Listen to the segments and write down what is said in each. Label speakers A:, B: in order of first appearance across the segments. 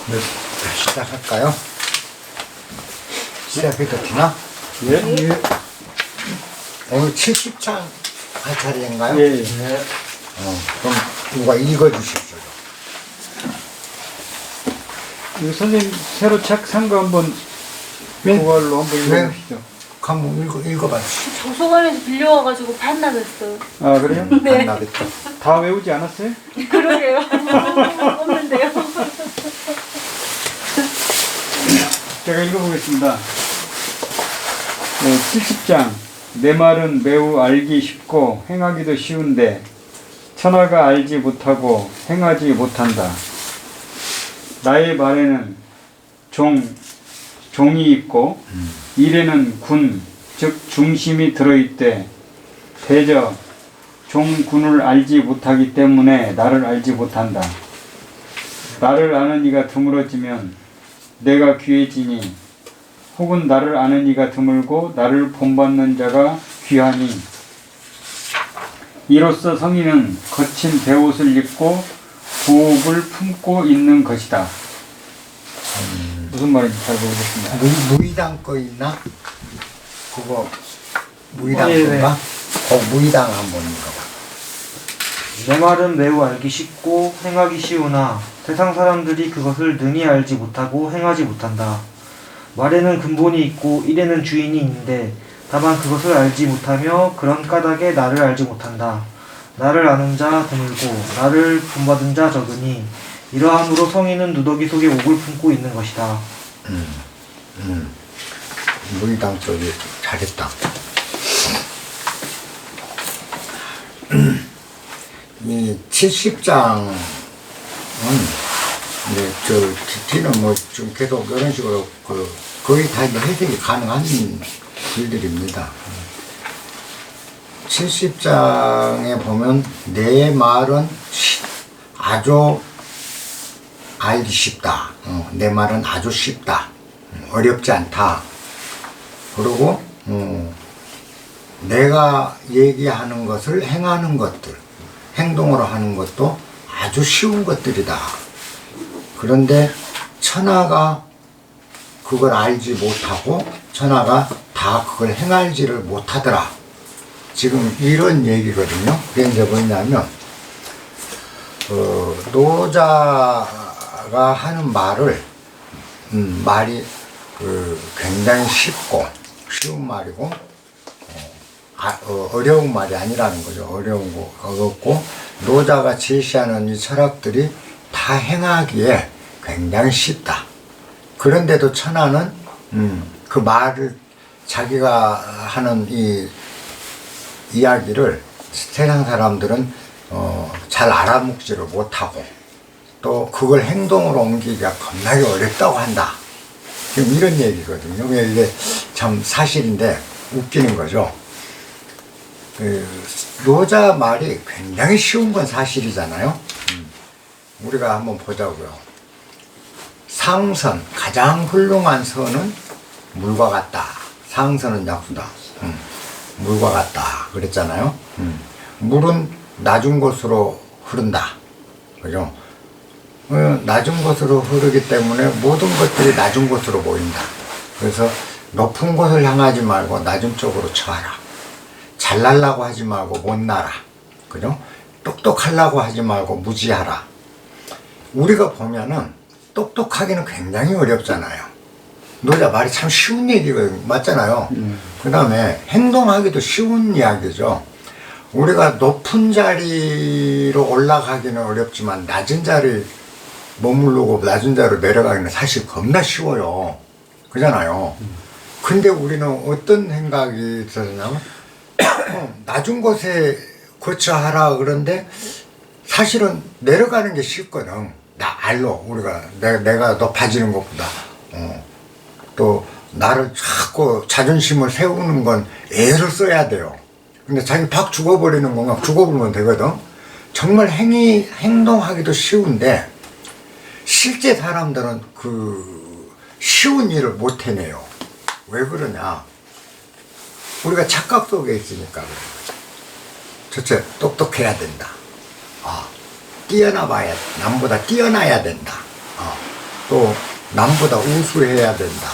A: 네. 시작할까요? 시작해도 되나?
B: 예?
A: 예. 오늘 70장 할 차례인가요?
B: 예.
A: 네. 그럼 누가 읽어주십시오.
B: 이거 선생님 새로 책 산 거 한번
A: 네.
B: 그걸로 한번
A: 네.
B: 읽어보시죠.
A: 한번 읽어봐.
C: 도서관에서 빌려와가지고 반납했어요.
B: 아 그래요?
A: 안 나겠다.
B: 다 외우지 않았어요?
C: 그러게요. 없는데요.
B: 제가 읽어보겠습니다. 네, 70장. 내 말은 매우 알기 쉽고 행하기도 쉬운데 천하가 알지 못하고 행하지 못한다. 나의 말에는 종이 있고 일에는 군, 즉 중심이 들어있되 대저 종군을 알지 못하기 때문에 나를 알지 못한다. 나를 아는 이가 드물어지면 내가 귀해지니 혹은 나를 아는 이가 드물고 나를 본받는 자가 귀하니 이로써 성인은 거친 베옷을 입고 부옥을 품고 있는 것이다. 무슨 말인지 잘 모르겠습니다.
A: 무의당 거 있나? 그거 무의당
D: 예,
A: 건가? 무의당 한번 읽어봐.
D: 내 말은 매우 알기 쉽고 행하기 쉬우나 세상 사람들이 그것을 능히 알지 못하고 행하지 못한다. 말에는 근본이 있고 일에는 주인이 있는데 다만 그것을 알지 못하며 그런 까닭에 나를 알지 못한다. 나를 아는 자 드물고 나를 본받은 자 적으니 이러함으로 성인은 누더기 속에 옥을 품고 있는 것이다.
A: 무의당 쪽이 잘했다. 이 70장은 이제 뒤는 뭐 좀 계속 이런 식으로 거의 다 해석이 가능한 글들입니다. 70장에 보면 내 말은 아주 알기 쉽다. 내 말은 아주 쉽다. 어렵지 않다. 그리고 내가 얘기하는 것을 행하는 것들, 행동으로 하는 것도 아주 쉬운 것들이다. 그런데 천하가 그걸 알지 못하고 천하가 다 그걸 행할지를 못하더라. 지금 이런 얘기거든요. 그게 이제 뭐냐면 노자가 하는 말이 굉장히 쉽고 쉬운 말이고 어려운 말이 아니라는 거죠. 어렵고 노자가 제시하는 이 철학들이 다 행하기에 굉장히 쉽다. 그런데도 천하는 그 말을 자기가 하는 이 이야기를 세상 사람들은 잘 알아먹지를 못하고 또 그걸 행동으로 옮기기가 겁나게 어렵다고 한다. 지금 이런 얘기거든요. 이게 참 사실인데 웃기는 거죠. 노자 말이 굉장히 쉬운 건 사실이잖아요. 우리가 한번 보자고요. 상선, 가장 훌륭한 선은 물과 같다. 상선은 약수다. 물과 같다. 그랬잖아요. 물은 낮은 곳으로 흐른다. 그죠? 낮은 곳으로 흐르기 때문에 모든 것들이 낮은 곳으로 보인다. 그래서 높은 곳을 향하지 말고 낮은 쪽으로 쳐라. 잘나려고 하지 말고 못나라. 그죠? 똑똑하려고 하지 말고 무지하라. 우리가 보면은 똑똑하기는 굉장히 어렵잖아요. 노자 말이 참 쉬운 얘기가 맞잖아요. 그 다음에 행동하기도 쉬운 이야기죠. 우리가 높은 자리로 올라가기는 어렵지만 낮은 자리 머무르고 낮은 자리로 내려가기는 사실 겁나 쉬워요. 그잖아요. 근데 우리는 어떤 생각이 들었냐면 낮은 곳에 거처하라 그런데 사실은 내려가는 게 쉽거든. 우리가 내가 높아지는 것보다 또 나를 자꾸 자존심을 세우는 건 애를 써야 돼요. 근데 자기 팍 죽어버리는 건가 죽어버리면 되거든. 정말 행동하기도 쉬운데 실제 사람들은 그 쉬운 일을 못 해내요. 왜 그러냐? 우리가 착각 속에 있으니까 그래. 첫째, 똑똑해야 된다. 남보다 뛰어나야 된다. 또 남보다 우수해야 된다.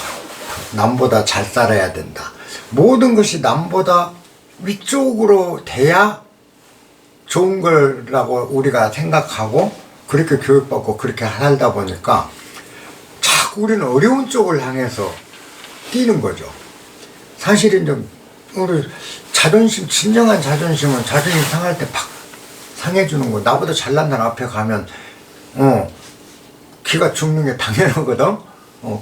A: 남보다 잘 살아야 된다. 모든 것이 남보다 위쪽으로 돼야 좋은 거라고 우리가 생각하고 그렇게 교육받고 그렇게 살다 보니까 자꾸 우리는 어려운 쪽을 향해서 뛰는 거죠. 사실은 좀 우리 자존심, 진정한 자존심은 자존심 상할 때 팍 상해주는 거. 나보다 잘난 사람 앞에 가면 기가 죽는 게 당연하거든.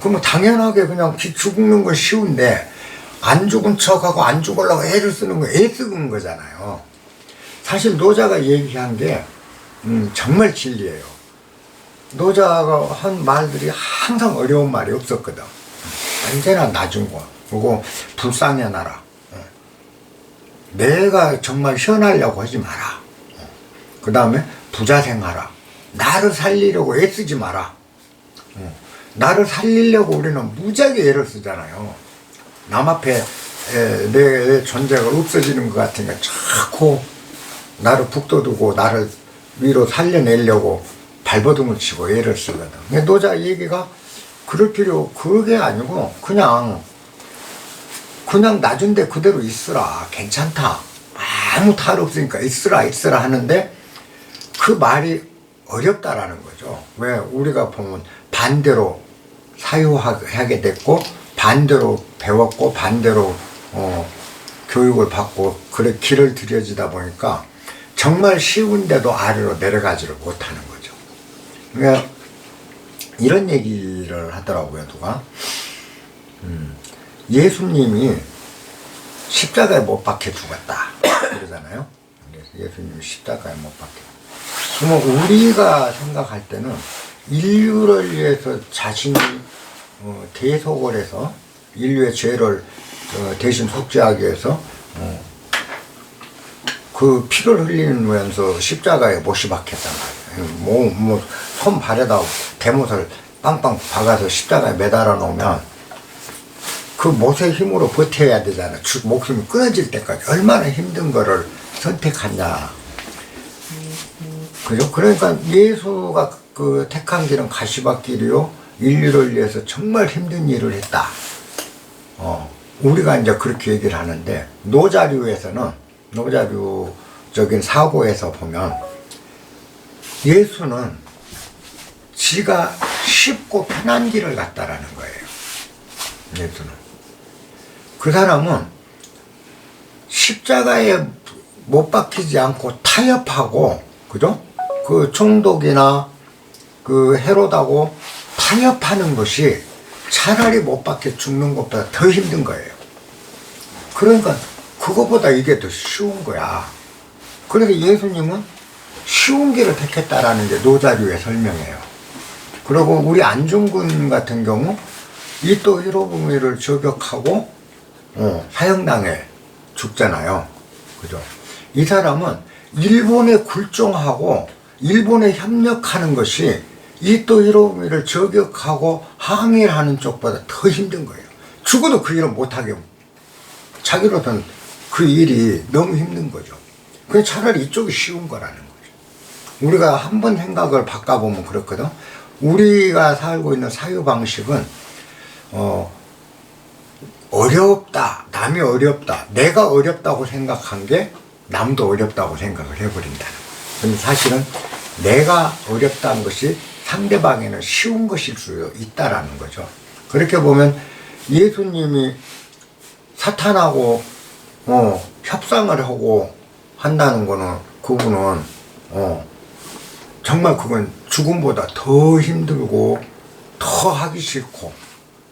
A: 그러면 당연하게 그냥 기 죽는 건 쉬운데 안 죽은 척하고 안 죽으려고 애를 쓰는 거 애 쓰는 거잖아요. 사실 노자가 얘기한 게 정말 진리예요. 노자가 한 말들이 항상 어려운 말이 없었거든. 언제나 낮은 거. 그리고 불쌍해놔라. 내가 정말 현하려고 하지 마라. 그 다음에 부자생하라. 나를 살리려고 애쓰지 마라. 나를 살리려고 우리는 무지하게 애를 쓰잖아요. 남 앞에 내 존재가 없어지는 것 같으니까 자꾸 나를 북돋우고 나를 위로 살려내려고 발버둥을 치고 애를 쓰거든. 근데 노자 얘기가 그럴 필요, 그게 아니고 그냥 낮은데 그대로 있으라. 괜찮다. 아무 탈 없으니까 있으라 하는데 그 말이 어렵다라는 거죠. 왜 우리가 보면 반대로 사유하게 됐고 반대로 배웠고 반대로 교육을 받고 그래 길을 들여지다 보니까 정말 쉬운데도 아래로 내려가지를 못하는 거죠. 그러니까 이런 얘기를 하더라고요. 누가 예수님이 십자가에 못 박혀 죽었다 그러잖아요. 그래서 예수님이 십자가에 못 박혀. 그러면 우리가 생각할 때는 인류를 위해서 자신이 대속을 해서 인류의 죄를 대신 속죄하기 위해서 그 피를 흘리면서 십자가에 못이 박혔단 말이에요. 손 발에다 대못을 빵빵 박아서 십자가에 매달아 놓으면 그 못의 힘으로 버텨야 되잖아. 목숨이 끊어질 때까지 얼마나 힘든 거를 선택하냐. 그죠? 그러니까 예수가 그 택한 길은 가시밭길이요. 인류를 위해서 정말 힘든 일을 했다. 우리가 이제 그렇게 얘기를 하는데 노자류적인 사고에서 보면 예수는 지가 쉽고 편한 길을 갔다라는 거예요. 예수는. 그 사람은 십자가에 못 박히지 않고 타협하고, 그죠? 그 총독이나 그 헤롯하고 타협하는 것이 차라리 못 박혀 죽는 것보다 더 힘든 거예요. 그러니까 그거보다 이게 더 쉬운 거야. 그래서 예수님은 쉬운 길을 택했다라는 게 노자류의 설명이에요. 그리고 우리 안중근 같은 경우 이또 히로부미를 저격하고 사형당해 죽잖아요. 그죠? 이 사람은 일본에 굴종하고 일본에 협력하는 것이 이또 히로부미를 저격하고 항해를 하는 쪽보다 더 힘든 거예요. 죽어도 그 일을 못하게 자기로서는 그 일이 너무 힘든 거죠. 그냥 차라리 이쪽이 쉬운 거라는 거죠. 우리가 한번 생각을 바꿔보면 그렇거든. 우리가 살고 있는 사유방식은 어렵다, 남이 어렵다, 내가 어렵다고 생각한 게 남도 어렵다고 생각을 해버린다는 거예요. 근데 사실은 내가 어렵다는 것이 상대방에는 쉬운 것일 수 있다라는 거죠. 그렇게 보면 예수님이 사탄하고 협상을 하고 한다는 거는 그분은 정말 그건 죽음보다 더 힘들고 더 하기 싫고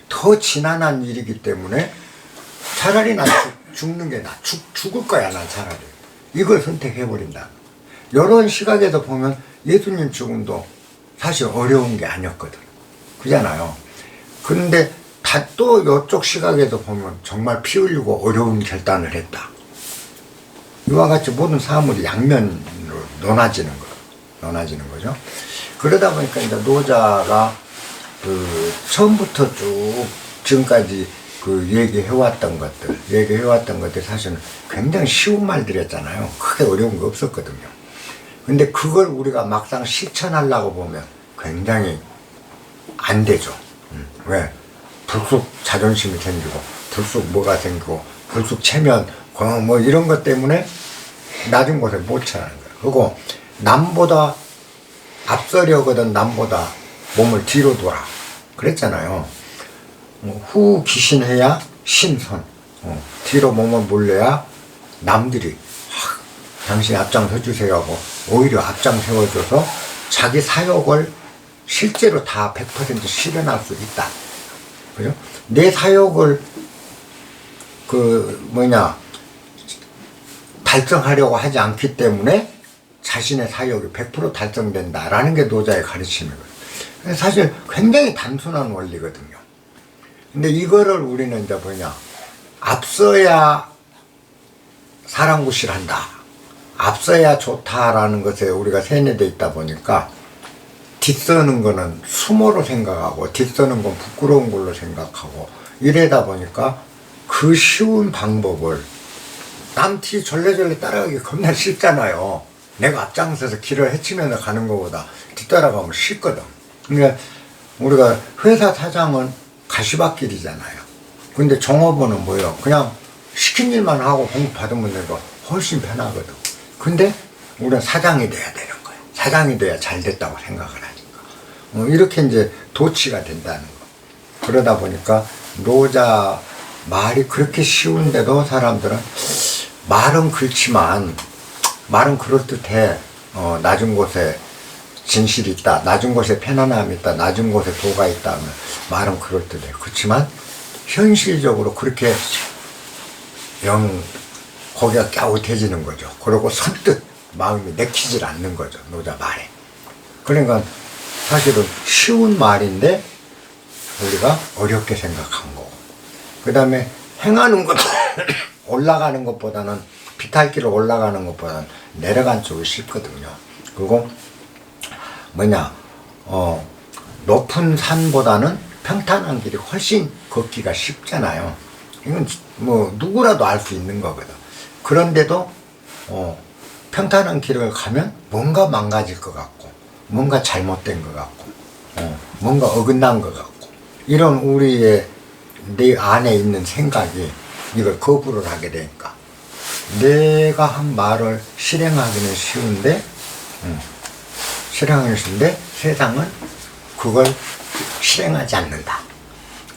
A: 더 지난한 일이기 때문에 차라리 난 죽는 게 죽을 거야. 난 차라리 이걸 선택해버린다. 이런 시각에서 보면 예수님 죽음도 사실 어려운 게 아니었거든. 그잖아요. 그런데 또 이쪽 시각에서 보면 정말 피 흘리고 어려운 결단을 했다. 이와 같이 모든 사물이 양면으로 논하지는 거죠. 그러다 보니까 이제 노자가 그 처음부터 쭉 지금까지 그 얘기해왔던 것들 사실은 굉장히 쉬운 말들이었잖아요. 크게 어려운 거 없었거든요. 근데 그걸 우리가 막상 실천하려고 보면 굉장히 안 되죠. 왜? 불쑥 자존심이 생기고, 불쑥 뭐가 생기고, 불쑥 체면, 뭐 이런 것 때문에 낮은 곳에 못 차는 거예요. 그리고 남보다 앞서려거든 남보다 몸을 뒤로 돌아. 그랬잖아요. 후 기신해야 신선. 뒤로 몸을 몰려야 남들이 당신이 앞장서 주세요 하고 오히려 앞장 세워줘서 자기 사역을 실제로 다 100% 실현할 수 있다. 그죠? 내 사역을 달성하려고 하지 않기 때문에 자신의 사역이 100% 달성된다라는 게 노자의 가르침이거든요. 사실 굉장히 단순한 원리거든요. 근데 이거를 우리는 이제 앞서야 사랑구실한다. 앞서야 좋다라는 것에 우리가 세뇌되어 있다 보니까 뒷서는 거는 수모로 생각하고 뒷서는 건 부끄러운 걸로 생각하고 이래다 보니까 그 쉬운 방법을 남 뒤 절레절레 따라가기 겁나 쉽잖아요. 내가 앞장서서 길을 헤치면서 가는 것보다 뒤따라가면 쉽거든. 그러니까 우리가 회사 사장은 가시밭길이잖아요. 근데 종업원은 뭐예요? 그냥 시킨 일만 하고 공부 받으면 되고 훨씬 편하거든. 근데 우리는 사장이 돼야 되는 거예요. 사장이 돼야 잘 됐다고 생각을 하니까. 이렇게 이제 도치가 된다는 거. 그러다 보니까 노자 말이 그렇게 쉬운데도 사람들은 말은 그렇지만 말은 그럴듯해. 낮은 곳에 진실이 있다. 낮은 곳에 편안함이 있다. 낮은 곳에 도가 있다 하면 말은 그럴듯해. 그렇지만 현실적으로 그렇게 거기가 갸웃해지는 거죠. 그리고 선뜻 마음이 내키질 않는 거죠. 노자 말에. 그러니까 사실은 쉬운 말인데 우리가 어렵게 생각한 거고. 그 다음에 행하는 것, 올라가는 것보다는 비탈길을 올라가는 것보다는 내려간 쪽이 쉽거든요. 그리고 높은 산보다는 평탄한 길이 훨씬 걷기가 쉽잖아요. 이건 뭐 누구라도 알 수 있는 거거든. 그런데도 평탄한 길을 가면 뭔가 망가질 것 같고 뭔가 잘못된 것 같고 뭔가 어긋난 것 같고 이런 우리의 내 안에 있는 생각이 이걸 거부를 하게 되니까 내가 한 말을 실행하기는 쉬운데 세상은 그걸 실행하지 않는다.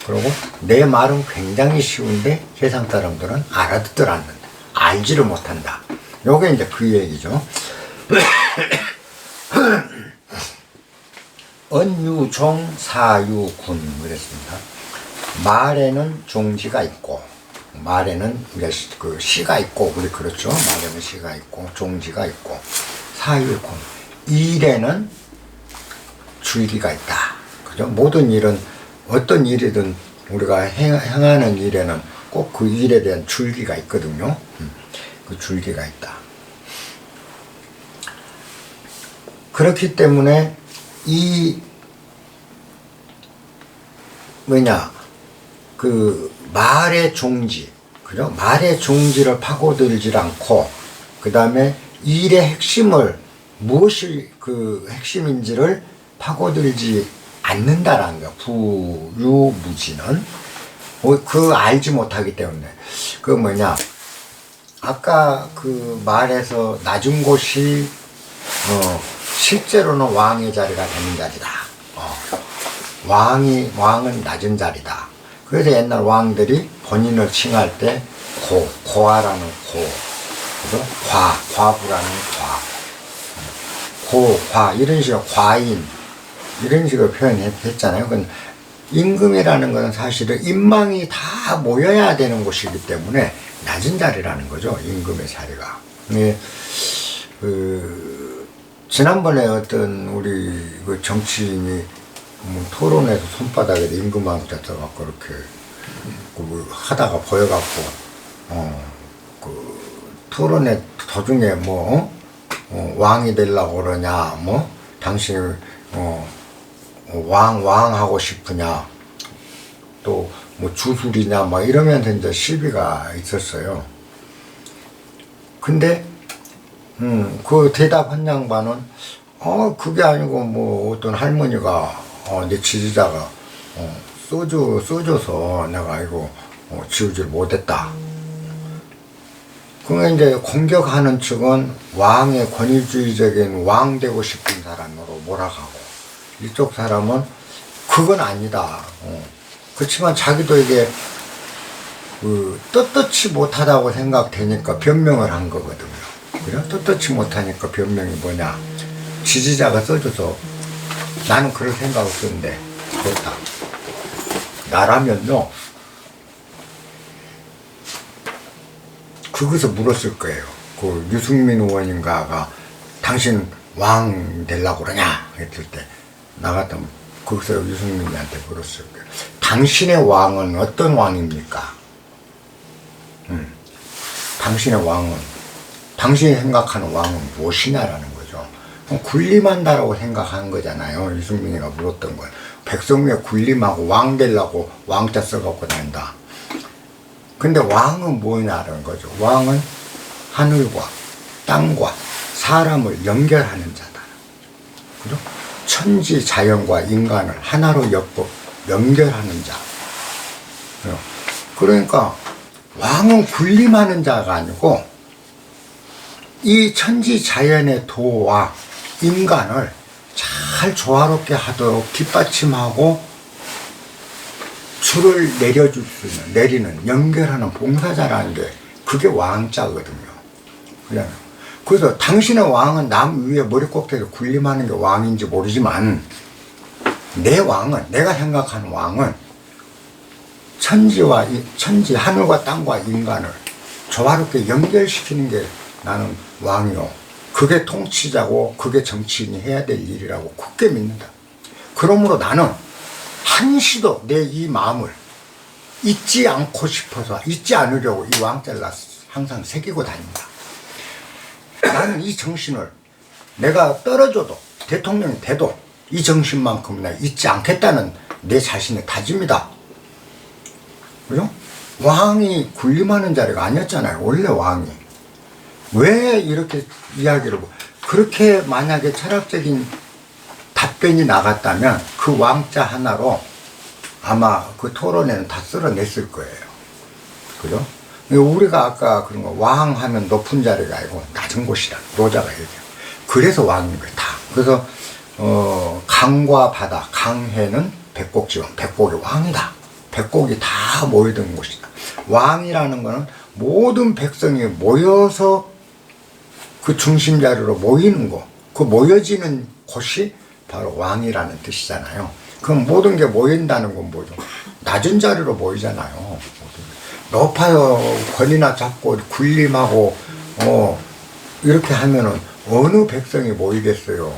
A: 그리고 내 말은 굉장히 쉬운데 세상 사람들은 알아듣질 않는다. 알지를 못한다. 요게 이제 그 얘기죠. 언유종 사유군 그랬습니다. 말에는 종지가 있고 말에는 이제 그 시가 있고 우리 그렇죠. 말에는 시가 있고 종지가 있고 사유군 일에는 줄기가 있다. 그죠? 모든 일은 어떤 일이든 우리가 행하는 일에는 꼭 그 일에 대한 줄기가 있거든요. 그 줄기가 있다. 그렇기 때문에 이 그 말의 종지, 그죠? 말의 종지를 파고들지 않고 그 다음에 일의 핵심을 무엇이 그 핵심인지를 파고들지 않는다라는 거야. 부유무지는 그 알지 못하기 때문에 아까 그 말에서 낮은 곳이 실제로는 왕의 자리가 되는 자리다. 왕은 낮은 자리다. 그래서 옛날 왕들이 본인을 칭할 때 고아라는 그죠? 과부라는 과 이런 식으로 과인 이런 식으로 표현했잖아요. 그건 임금이라는 것은 사실은 인망이 다 모여야 되는 곳이기 때문에 낮은 자리라는 거죠. 임금의 자리가. 지난번에 어떤 우리 그 정치인이 토론에서 손바닥에 임금왕자 써갖고 이렇게 하다가 보여갖고 그 토론의 도중에 왕이 되려고 그러냐 당신이 왕하고 싶으냐 또 주술이냐 이러면서 이제 시비가 있었어요. 근데 그 대답한 양반은 그게 아니고 어떤 할머니가 내 지지자가 써줘서 내가 이거 지우질 못했다. 그러면 이제 공격하는 측은 왕의 권위주의적인 왕 되고 싶은 사람으로 몰아가고, 이쪽 사람은 그건 아니다. 그렇지만 자기도 이게 떳떳지 못하다고 생각되니까 변명을 한 거거든요. 그래? 떳떳지 못하니까 변명이 뭐냐? 지지자가 써줘서 나는 그럴 생각을 쓰는데 그렇다. 나라면요, 그것을 물었을 거예요. 그 유승민 의원인가가 당신 왕 되려고 그러냐 했을 때 나갔다면 거기서 유승민한테 물었을 거예요. 당신의 왕은 어떤 왕입니까? 당신의 왕은, 당신이 생각하는 왕은 무엇이냐라는 거죠. 군림한다라고 생각한 거잖아요. 유승민이가 물었던 건. 백성 위에 군림하고 왕 되려고 왕자 써갖고 다닌다. 근데 왕은 뭐냐라는 거죠. 왕은 하늘과 땅과 사람을 연결하는 자다. 그죠? 천지 자연과 인간을 하나로 연결하는 자. 그러니까 왕은 군림하는 자가 아니고 이 천지 자연의 도와 인간을 잘 조화롭게 하도록 뒷받침하고 줄을 내려줄 수 있는, 내리는, 연결하는 봉사자라는 게 그게 왕자거든요. 그래서 당신의 왕은 남 위에 머리 꼭대기에 군림하는 게 왕인지 모르지만 내 왕은, 내가 생각하는 왕은 천지, 하늘과 땅과 인간을 조화롭게 연결시키는 게 나는 왕이요. 그게 통치자고 그게 정치인이 해야 될 일이라고 굳게 믿는다. 그러므로 나는 한시도 내 이 마음을 잊지 않고 싶어서, 잊지 않으려고 이 왕자를 항상 새기고 다닌다. 나는 이 정신을 내가 떨어져도, 대통령이 돼도 이 정신만큼은 내가 잊지 않겠다는 내 자신의 다짐이다. 그죠? 왕이 군림하는 자리가 아니었잖아요. 원래 왕이. 왜 이렇게 이야기를, 그렇게 만약에 철학적인 답변이 나갔다면 그 왕자 하나로 아마 그 토론회는 다 쓸어냈을 거예요. 그죠? 우리가 아까 그런 거, 왕 하면 높은 자리가 아니고 낮은 곳이라 노자가 얘기해요. 그래서 왕인 거예요, 다. 그래서 강과 바다, 강해는 백곡지왕, 백곡이 왕이다. 백곡이 다 모여든 곳이다. 왕이라는 거는 모든 백성이 모여서 그 중심 자리로 모이는 거, 그 모여지는 곳이 바로 왕이라는 뜻이잖아요. 그럼 모든 게 모인다는 건 뭐죠? 낮은 자리로 모이잖아요. 높아요. 권위나 잡고 군림하고 이렇게 하면은 어느 백성이 모이겠어요.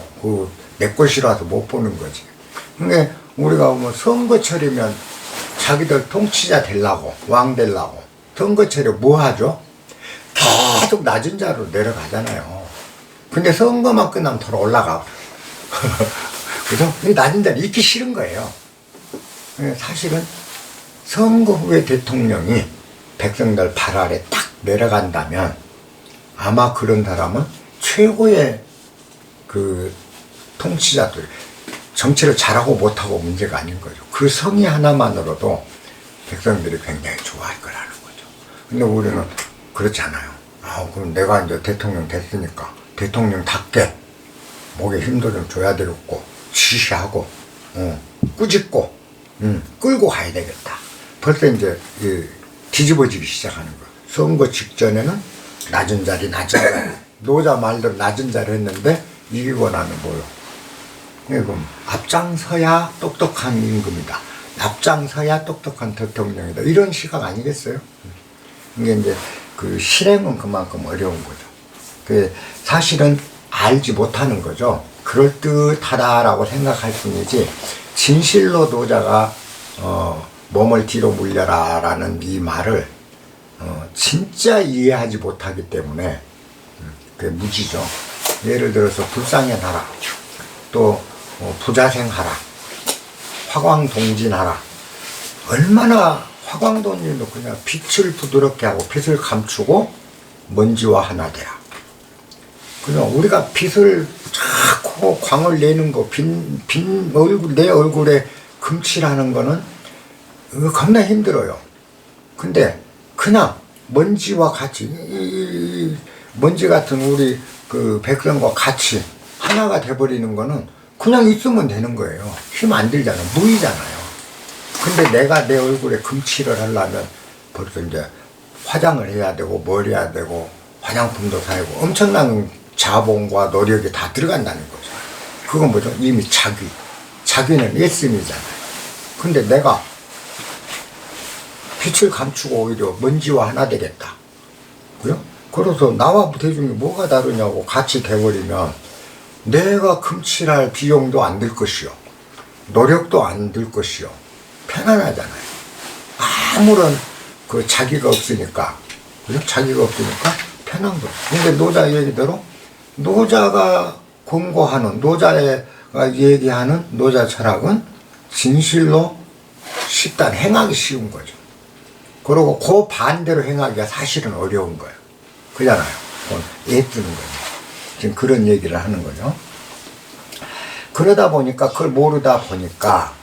A: 내 것이라서 못 보는 거지. 근데 우리가 뭐 선거철이면 자기들 통치자 되려고, 왕 되려고 선거철에 뭐 하죠? 계속 낮은 자리로 내려가잖아요. 근데 선거만 끝나면 더 올라가. 그래서 낮은 자리 있기 싫은 거예요. 사실은 선거 후에 대통령이 백성들 발 아래 딱 내려간다면 아마 그런 사람은 최고의 그 통치자들, 정치를 잘하고 못하고 문제가 아닌 거죠. 그 성의 하나만으로도 백성들이 굉장히 좋아할 거라는 거죠. 근데 우리는 그렇지 않아요. 그럼 내가 이제 대통령 됐으니까 대통령답게 목에 힘도 좀 줘야 되겠고, 지시하고, 꾸짖고, 끌고 가야 되겠다. 벌써 이제 뒤집어지기 시작하는 거예요. 선거 직전에는 낮은 자리, 노자 말대로 낮은 자리 했는데 이기고 나면 뭐요? 그럼 앞장서야 똑똑한 임금이다. 앞장서야 똑똑한 대통령이다. 이런 시각 아니겠어요? 이게 이제 그 실행은 그만큼 어려운 거죠. 그 사실은 알지 못하는 거죠. 그럴듯하다라고 생각할 뿐이지 진실로 노자가 몸을 뒤로 물려라 라는 이 말을 진짜 이해하지 못하기 때문에 그게 무지죠. 예를 들어서 불쌍연하라, 또 부자생하라, 화광동진하라. 얼마나 화광동진도 그냥 빛을 부드럽게 하고 빛을 감추고 먼지와 하나 되라. 그냥 우리가 빛을 자꾸 하고 광을 내는 거, 빈 얼굴, 내 얼굴에 금칠하는 거는 겁나 힘들어요. 근데 그냥 먼지와 같이, 이 먼지 같은 우리 그 백성과 같이 하나가 돼버리는 거는 그냥 있으면 되는 거예요. 힘 안 들잖아요. 무이잖아요. 근데 내가 내 얼굴에 금칠을 하려면 벌써 이제 화장을 해야 되고, 뭘 해야 되고, 화장품도 사야 되고, 엄청난 자본과 노력이 다 들어간다는 거죠. 그건 뭐죠? 이미 자기는 일심이잖아요. 근데 내가 빛을 감추고 오히려 먼지와 하나 되겠다. 그죠? 그래서 나와 대중이 뭐가 다르냐고 같이 돼버리면 내가 금칠할 비용도 안 들 것이요. 노력도 안 들 것이요. 편안하잖아요. 아무런 그 자기가 없으니까. 그죠? 자기가 없으니까 편한 거예요. 근데 노자 얘기대로 노자가 권고하는, 노자가 얘기하는 노자 철학은 진실로 쉽다, 행하기 쉬운 거죠. 그리고 그 반대로 행하기가 사실은 어려운 거예요. 그잖아요. 애 뜨는 거죠. 지금 그런 얘기를 하는 거죠. 그러다 보니까, 그걸 모르다 보니까,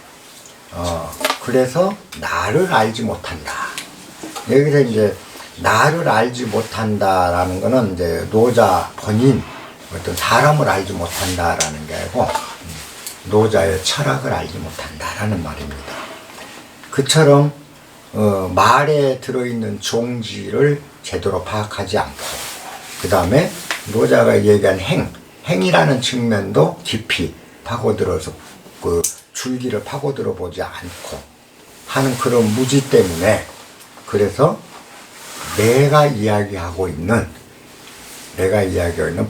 A: 그래서 나를 알지 못한다. 여기서 이제 나를 알지 못한다라는 거는 이제 노자 본인, 어떤 사람을 알지 못한다라는 게 아니고, 노자의 철학을 알지 못한다라는 말입니다. 그처럼, 말에 들어있는 종지를 제대로 파악하지 않고, 그 다음에 노자가 얘기한 행이라는 측면도 깊이 파고들어서 그 줄기를 파고들어 보지 않고 하는 그런 무지 때문에, 그래서 내가 이야기하고 있는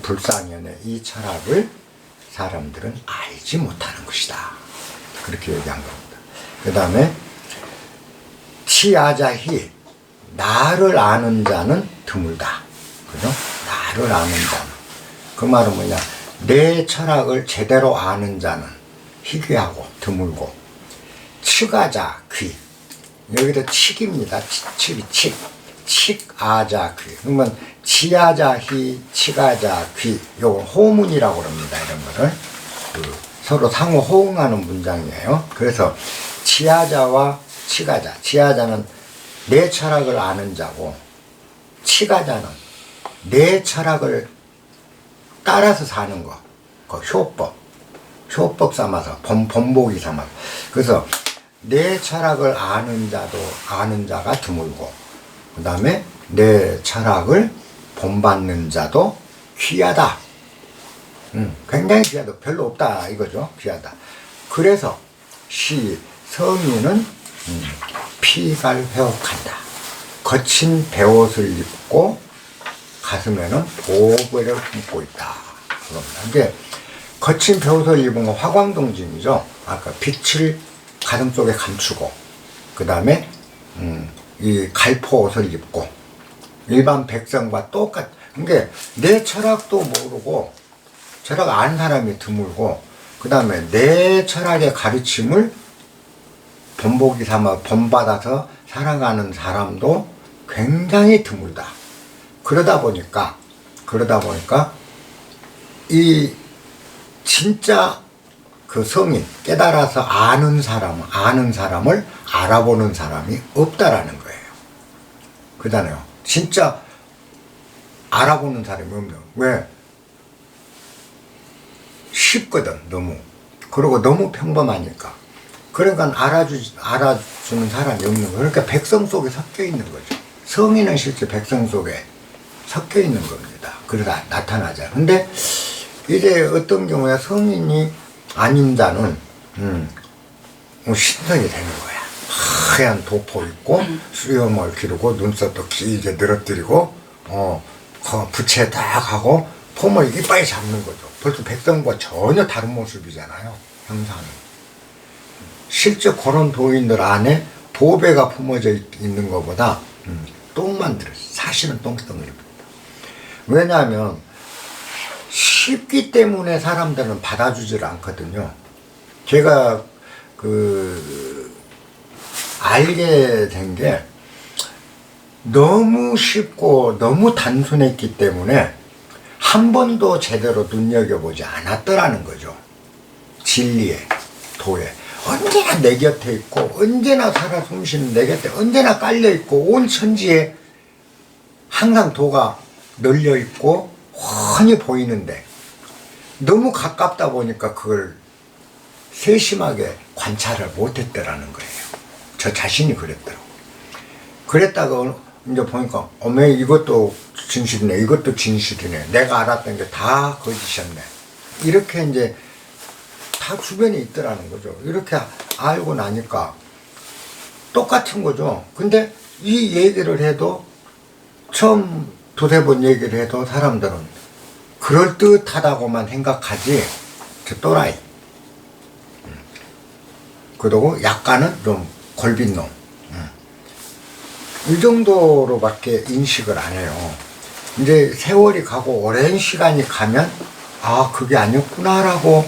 A: 불상연의 이 철학을 사람들은 알지 못하는 것이다. 그렇게 얘기한 겁니다. 그 다음에 치아자히, 나를 아는 자는 드물다. 그죠? 나를 아는 자는. 그 말은 뭐냐? 내 철학을 제대로 아는 자는 희귀하고 드물고, 칙아자 귀. 여기도 칙입니다. 칙아자 귀. 그러면 치아자히, 칙아자 귀. 요건 호문이라고 합니다. 이런 거를. 서로 상호 호응하는 문장이에요. 그래서 치아자와 칙아자. 치아자는 내 철학을 아는 자고, 칙아자는 내 철학을 따라서 사는 거. 그 효법 삼아서, 본보기 삼아서. 그래서 내 철학을 아는 자가 드물고, 그 다음에 내 철학을 본받는 자도 귀하다. 굉장히 귀하다. 별로 없다 이거죠. 귀하다. 그래서 성인은 피갈 회옥한다. 거친 베옷을 입고 가슴에는 보배를 품고 있다. 그겁니다. 이게 거친 베옷을 입은 건 화광동진이죠. 아까 빛을 가슴속에 감추고, 그 다음에 이 갈포 옷을 입고 일반 백성과 똑같. 그게 내 철학도 모르고 철학 아는 사람이 드물고, 그 다음에 내 철학의 가르침을 본보기 삼아 본받아서 살아가는 사람도 굉장히 드물다. 그러다 보니까 이 진짜 그 성인, 깨달아서 아는 사람을 알아보는 사람이 없다라는 거예요. 그잖아요. 진짜 알아보는 사람이 없는. 왜? 쉽거든, 너무. 그리고 너무 평범하니까. 그러니까 알아주는 사람이 없는 거예요. 그러니까 백성 속에 섞여 있는 거죠. 성인은 실제 백성 속에 섞여 있는 겁니다. 그러다 나타나잖아요. 근데 이제 어떤 경우에 성인이 아닌 자는 신성이 되는 거야. 하얀 도포 입고 수염을 기르고 눈썹도 길게 늘어뜨리고 부채 딱 하고 폼을 이빨이 잡는 거죠. 벌써 백성과 전혀 다른 모습이잖아요. 형상이. 실제 그런 도인들 안에 보배가 품어져 있는 것보다 똥만 들었어요. 사실은 똥덩어리입니다. 왜냐하면 쉽기 때문에 사람들은 받아주질 않거든요. 제가 알게 된 게 너무 쉽고 너무 단순했기 때문에 한 번도 제대로 눈여겨보지 않았더라는 거죠. 진리에, 도에. 언제나 내 곁에 있고, 언제나 살아 숨쉬는 내 곁에 언제나 깔려있고, 온 천지에 항상 도가 널려있고, 훤히 보이는데, 너무 가깝다 보니까 그걸 세심하게 관찰을 못했더라는 거예요. 저 자신이 그랬더라고. 그랬다가 이제 보니까 어머 이것도 진실이네, 이것도 진실이네, 내가 알았던 게 다 거짓이었네, 이렇게 이제 다 주변에 있더라는 거죠. 이렇게 알고 나니까 똑같은 거죠. 근데 이 얘기를 해도, 처음 두세 번 얘기를 해도 사람들은 그럴듯하다고만 생각하지, 저 또라이, 그러고 약간은 좀 골빈놈, 이 정도로밖에 인식을 안 해요. 이제 세월이 가고 오랜 시간이 가면 아 그게 아니었구나라고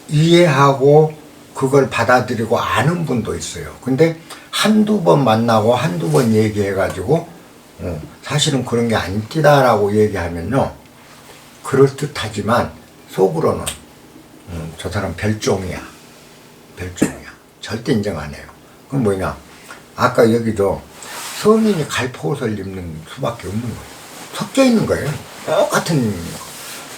A: 이해하고 그걸 받아들이고 아는 분도 있어요. 근데 한두 번 만나고 한두 번 얘기해가지고 사실은 그런 게 아니다라고 얘기하면요, 그럴듯하지만 속으로는 저 사람 별종이야, 별종이야, 절대 인정 안 해요. 그건 뭐냐, 아까 여기도 성인이 갈포옷을 입는 수밖에 없는 거예요. 섞여 있는 거예요. 똑같은 거.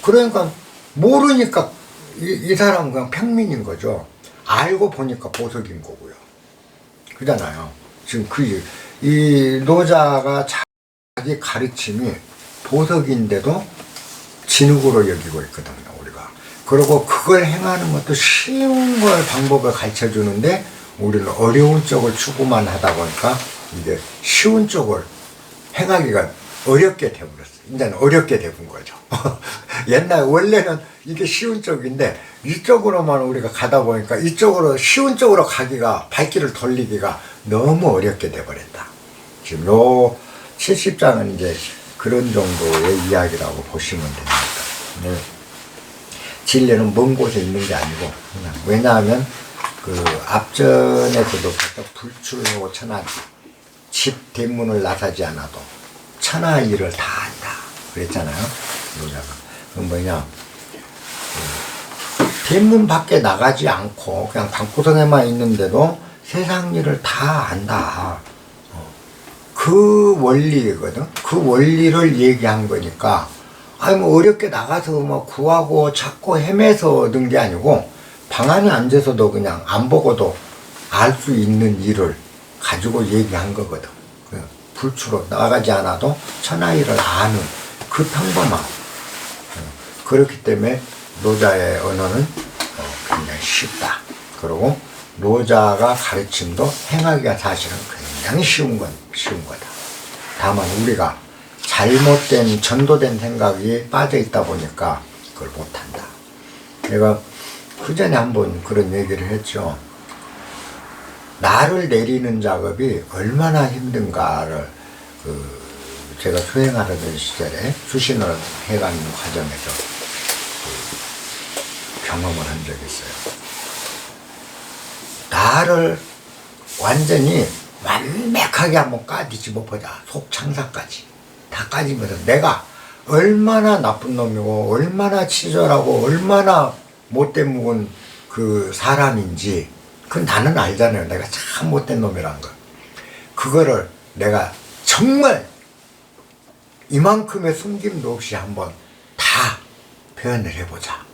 A: 그러니까 모르니까 이 사람은 그냥 평민인 거죠. 알고 보니까 보석인 거고요. 그잖아요. 지금 이 노자가 자기 가르침이 보석인데도 진흙으로 여기고 있거든요, 우리가. 그리고 그걸 행하는 것도 쉬운 걸 방법을 가르쳐 주는데 우리는 어려운 쪽을 추구만 하다 보니까 이제 쉬운 쪽을 행하기가 어렵게 돼버렸어요. 이제는 어렵게 돼본 거죠. 옛날 원래는 이게 쉬운 쪽인데 이쪽으로만 우리가 가다 보니까 이쪽으로 쉬운 쪽으로 가기가, 발길을 돌리기가 너무 어렵게 돼버렸다. 지금 요 70장은 이제 그런 정도의 이야기라고 보시면 됩니다. 네. 진리는 먼 곳에 있는 게 아니고, 그냥 왜냐하면 그 앞전에서도 불출하고 천하, 집 대문을 나서지 않아도 천하 일을 다 한다 그랬잖아요, 노자가. 그건 뭐냐, 대문 밖에 나가지 않고 그냥 방구석에만 있는데도 세상 일을 다 안다. 그 원리거든. 그 원리를 얘기한 거니까, 아니 뭐 어렵게 나가서 뭐 구하고 찾고 헤매서 얻은 게 아니고, 방 안에 앉아서도 그냥 안 보고도 알 수 있는 일을 가지고 얘기한 거거든. 불출로 나가지 않아도 천하일을 아는 그 평범함. 그렇기 때문에 노자의 언어는 굉장히 쉽다. 그리고 노자가 가르침도 행하기가 사실은 굉장히 쉬운 거다. 다만 우리가 잘못된 전도된 생각이 빠져 있다 보니까 그걸 못한다. 내가 그 전에 한번 그런 얘기를 했죠. 나를 내리는 작업이 얼마나 힘든가를 제가 수행하려던 시절에 수신을 해가는 과정에서 경험을 한 적이 있어요. 나를 완전히 완벽하게 한번 까뒤집어 보자. 속 창사까지 다 까지면서 내가 얼마나 나쁜 놈이고 얼마나 치졸하고 얼마나 못된 묵은 그 사람인지 그건 나는 알잖아요. 내가 참 못된 놈이란 걸. 그거를 내가 정말 이만큼의 숨김도 없이 한번 다 표현을 해보자.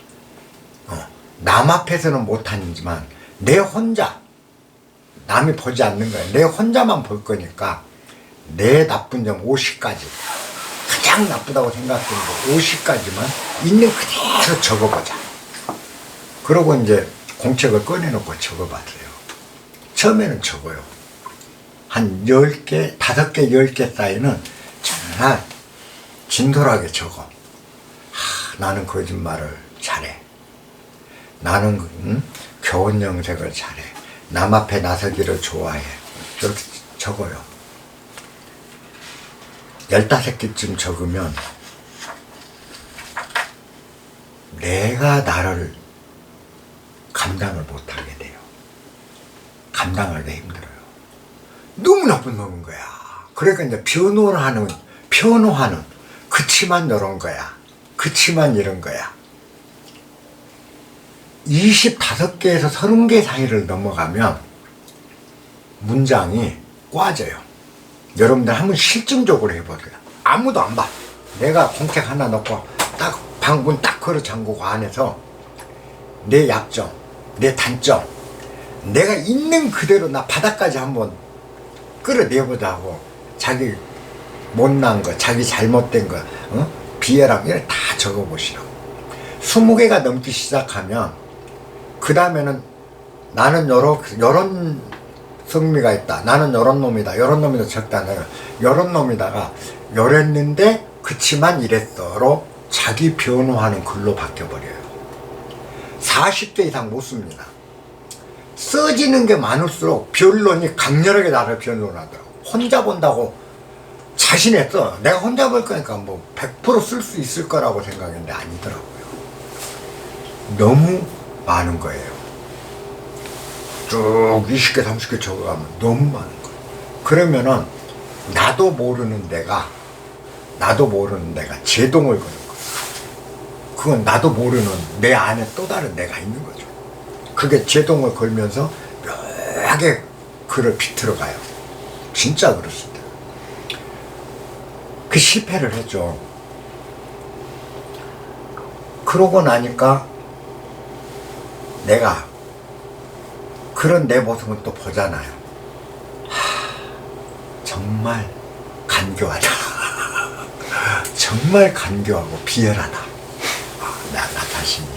A: 남 앞에서는 못하지만 내 혼자, 남이 보지 않는 거야. 내 혼자만 볼 거니까 내 나쁜 점 50가지, 가장 나쁘다고 생각되는 거 50가지만 있는 그대로 적어보자. 그러고 이제 공책을 꺼내놓고 적어봤어요. 처음에는 적어요. 한 10개, 5개, 10개 사이는 정말 진솔하게 적어. 나는 거짓말을 잘해. 나는 교훈 영색을 잘해. 남 앞에 나서기를 좋아해. 이렇게 적어요. 15개쯤 적으면 내가 나를 감당을 못하게 돼요. 감당하기 힘들어요. 너무 나쁜 놈인 거야. 그러니까 이제 변호하는 그치만 이런 거야. 그치만 이런 거야. 25개에서 30개 사이를 넘어가면 문장이 꽈져요. 여러분들 한번 실증적으로 해보세요. 아무도 안 봐. 내가 공책 하나 넣고 딱 방문 딱 걸어 잠그고 안에서 내 약점, 내 단점, 내가 있는 그대로 나 바닥까지 한번 끌어내보자고 자기 못난 거, 자기 잘못된 거, 비애랑 이런 다 적어보시라고. 20개가 넘기 시작하면 그 다음에는 나는 요런 성미가 있다. 나는 요런 놈이다. 요런 놈이다 적다는 요런 놈이다가 요랬는데 그치만 이랬어로 자기 변호하는 글로 바뀌어버려요. 40개 이상 못 씁니다. 써지는 게 많을수록 변론이 강렬하게 나를 변론하더라고. 혼자 본다고 자신했어. 내가 혼자 볼 거니까 뭐 100% 쓸 수 있을 거라고 생각했는데 아니더라고요. 너무 많은 거예요. 쭉 20개 30개 적어가면 너무 많은 거예요. 그러면은 나도 모르는 내가 제동을 거는 거예요. 그건 나도 모르는 내 안에 또 다른 내가 있는 거죠. 그게 제동을 걸면서 묘하게 글을 비틀어가요. 진짜 그렇습니다. 그 실패를 했죠. 그러고 나니까 내가 그런 내 모습은 또 보잖아요. 정말 간교하다. 정말 간교하고 비열하다. 나 자신이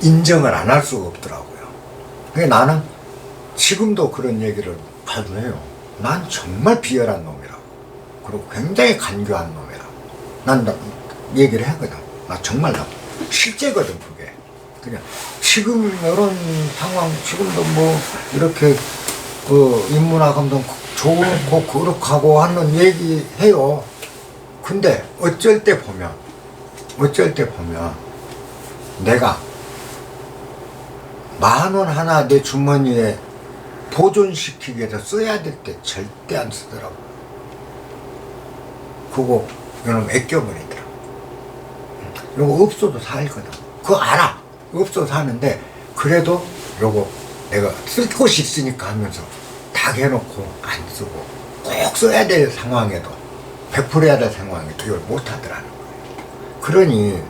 A: 인정을 안 할 수가 없더라고요. 그러니까 나는 지금도 그런 얘기를 자주 해요. 난 정말 비열한 놈이라고. 그리고 굉장히 간교한 놈이라고. 난 얘기를 하거든. 나 정말 실제거든 그게. 그냥 지금 이런 상황, 지금도 뭐 이렇게 그 인문학감도 좋고 그렇고 하는 얘기 해요. 근데 어쩔 때 보면 내가 10,000원 하나 내 주머니에 보존시키기 위해서 써야 될 때 절대 안 쓰더라고. 그거 이놈 아껴버리더라고. 요거 없어도 살거든. 그거 알아. 없어도 사는데 그래도 요거 내가 쓸 곳이 있으니까 하면서 다 해놓고 안 쓰고 꼭 써야 될 상황에도 100% 해야 될 상황에도 이걸 못하더라는 거예요. 그러니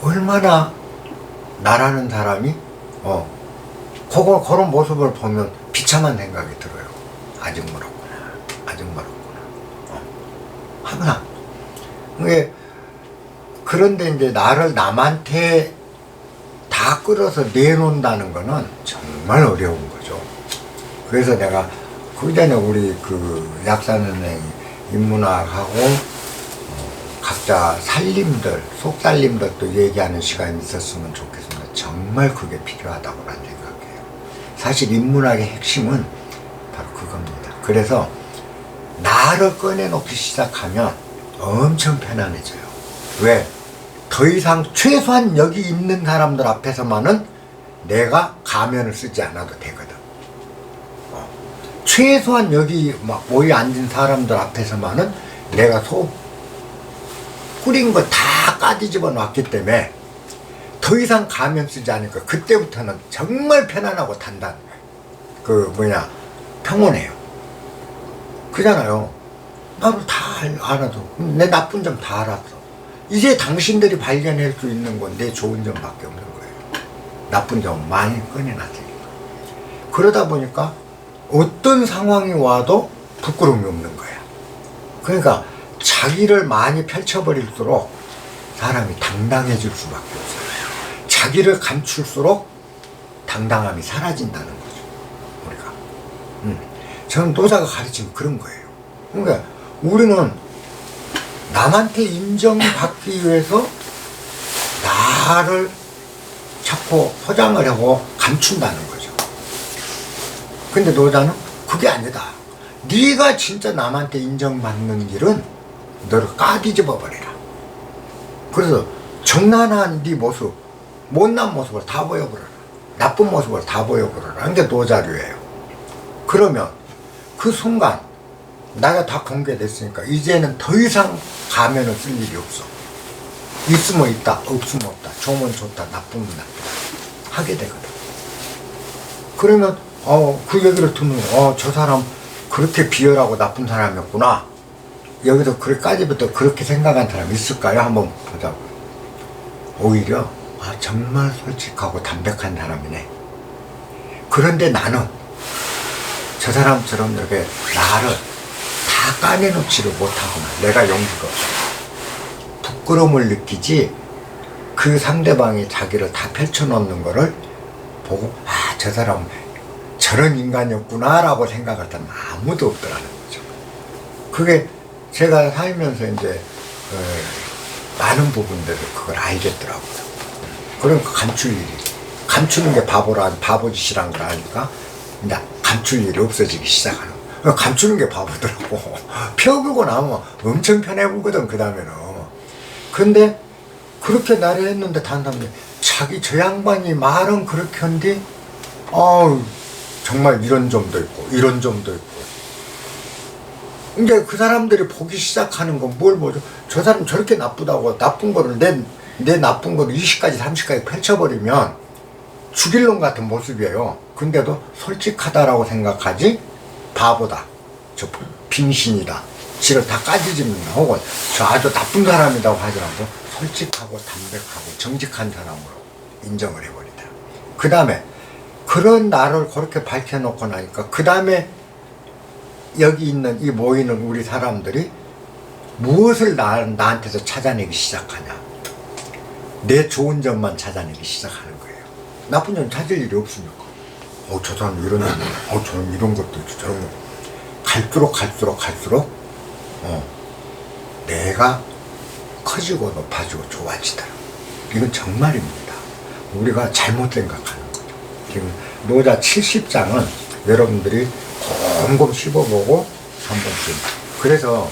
A: 얼마나 나라는 사람이 그런 모습을 보면 비참한 생각이 들어요. 아직 멀었구나. 항상. 그런데 이제 나를 남한테 다 끌어서 내놓는다는 거는 정말 어려운 거죠. 그래서 내가 그 전에 우리 그 약사선생 인문학하고 각자 속살림들도 얘기하는 시간이 있었으면 좋겠습니다. 정말 그게 필요하다고 난 생각해요. 사실 인문학의 핵심은 바로 그겁니다. 그래서 나를 꺼내놓기 시작하면 엄청 편안해져요. 왜? 더 이상 최소한 여기 있는 사람들 앞에서만은 내가 가면을 쓰지 않아도 되거든. 최소한 여기 막 모여 앉은 사람들 앞에서만은 내가 속 끓인 거 다 까뒤집어 놨기 때문에 더 이상 가면 쓰지 않으니까 그때부터는 정말 편안하고 평온해요. 그잖아요. 나도 다 알아도 내 나쁜 점 다 알았어. 이제 당신들이 발견할 수 있는 건 내 좋은 점밖에 없는 거예요. 나쁜 점 많이 꺼내놨으니까. 그러다 보니까 어떤 상황이 와도 부끄러움이 없는 거야. 그러니까 자기를 많이 펼쳐버릴수록 사람이 당당해질 수밖에 없어요. 자기를 감출수록 당당함이 사라진다는 거죠. 우리가. 저는 노자가 가르친 그런 거예요. 그러니까 우리는 남한테 인정받기 위해서 나를 자꾸 포장을 하고 감춘다는 거죠. 근데 노자는 그게 아니다. 네가 진짜 남한테 인정받는 길은 너를 까뒤집어 버리라. 그래서 정난한 네 모습, 못난 모습을 다 보여버려라. 나쁜 모습을 다 보여버려라. 이게 노자료예요. 그러면 그 순간 나가 다 공개됐으니까 이제는 더 이상 가면은 쓸 일이 없어. 있으면 있다, 없으면 없다, 좋으면 좋다, 나쁘면 나쁘다 하게 되거든. 그러면 그 얘기를 듣는 저 사람 그렇게 비열하고 나쁜 사람이었구나. 여기서 그까지부터 그렇게 생각한 사람 있을까요? 한번 보자고. 오히려 정말 솔직하고 담백한 사람이네. 그런데 나는 저 사람처럼 이렇게 나를 다 까내놓지를 못하구나. 내가 용기가 없어. 부끄러움을 느끼지 그 상대방이 자기를 다 펼쳐놓는 거를 보고 저 사람 저런 인간이었구나 라고 생각할 때는 아무도 없더라는 거죠. 그게 제가 살면서 이제 많은 부분들을 그걸 알겠더라고요. 그럼 감출 일이, 감추는 게 바보짓이란 걸 아니까 이제 감출 일이 없어지기 시작하는 거예요. 감추는 게 바보더라고. 펴불고 나면 엄청 편해 보거든, 그 다음에는. 근데 그렇게 나를 했는데 다른 사람들이 자기 저 양반이 말은 그렇게 한데 정말 이런 점도 있고 이런 점도 있고. 이제 그 사람들이 보기 시작하는 건 뭘 보죠? 저 사람 저렇게 나쁘다고 나쁜 거를 내 나쁜 거를 20까지 30까지 펼쳐버리면 죽일 놈 같은 모습이에요. 근데도 솔직하다라고 생각하지 바보다, 저 빙신이다, 지를 다 까지집니다. 혹은 저 아주 나쁜 사람이라고 하더라도 솔직하고 담백하고 정직한 사람으로 인정을 해버리다. 그 다음에 그런 나를 그렇게 밝혀놓고 나니까 그 다음에 여기 있는 이 모이는 우리 사람들이 무엇을 나한테서 찾아내기 시작하냐. 내 좋은 점만 찾아내기 시작하는 거예요. 나쁜 점 찾을 일이 없으니까. 저 사람 이런 점, 저런 이런 것도 있고 저런 거. 갈수록 내가 커지고 높아지고 좋아지더라. 이건 정말입니다. 우리가 잘못 생각하는 거죠. 지금 노자 70장은 여러분들이 곰곰 씹어보고 한 번씩. 그래서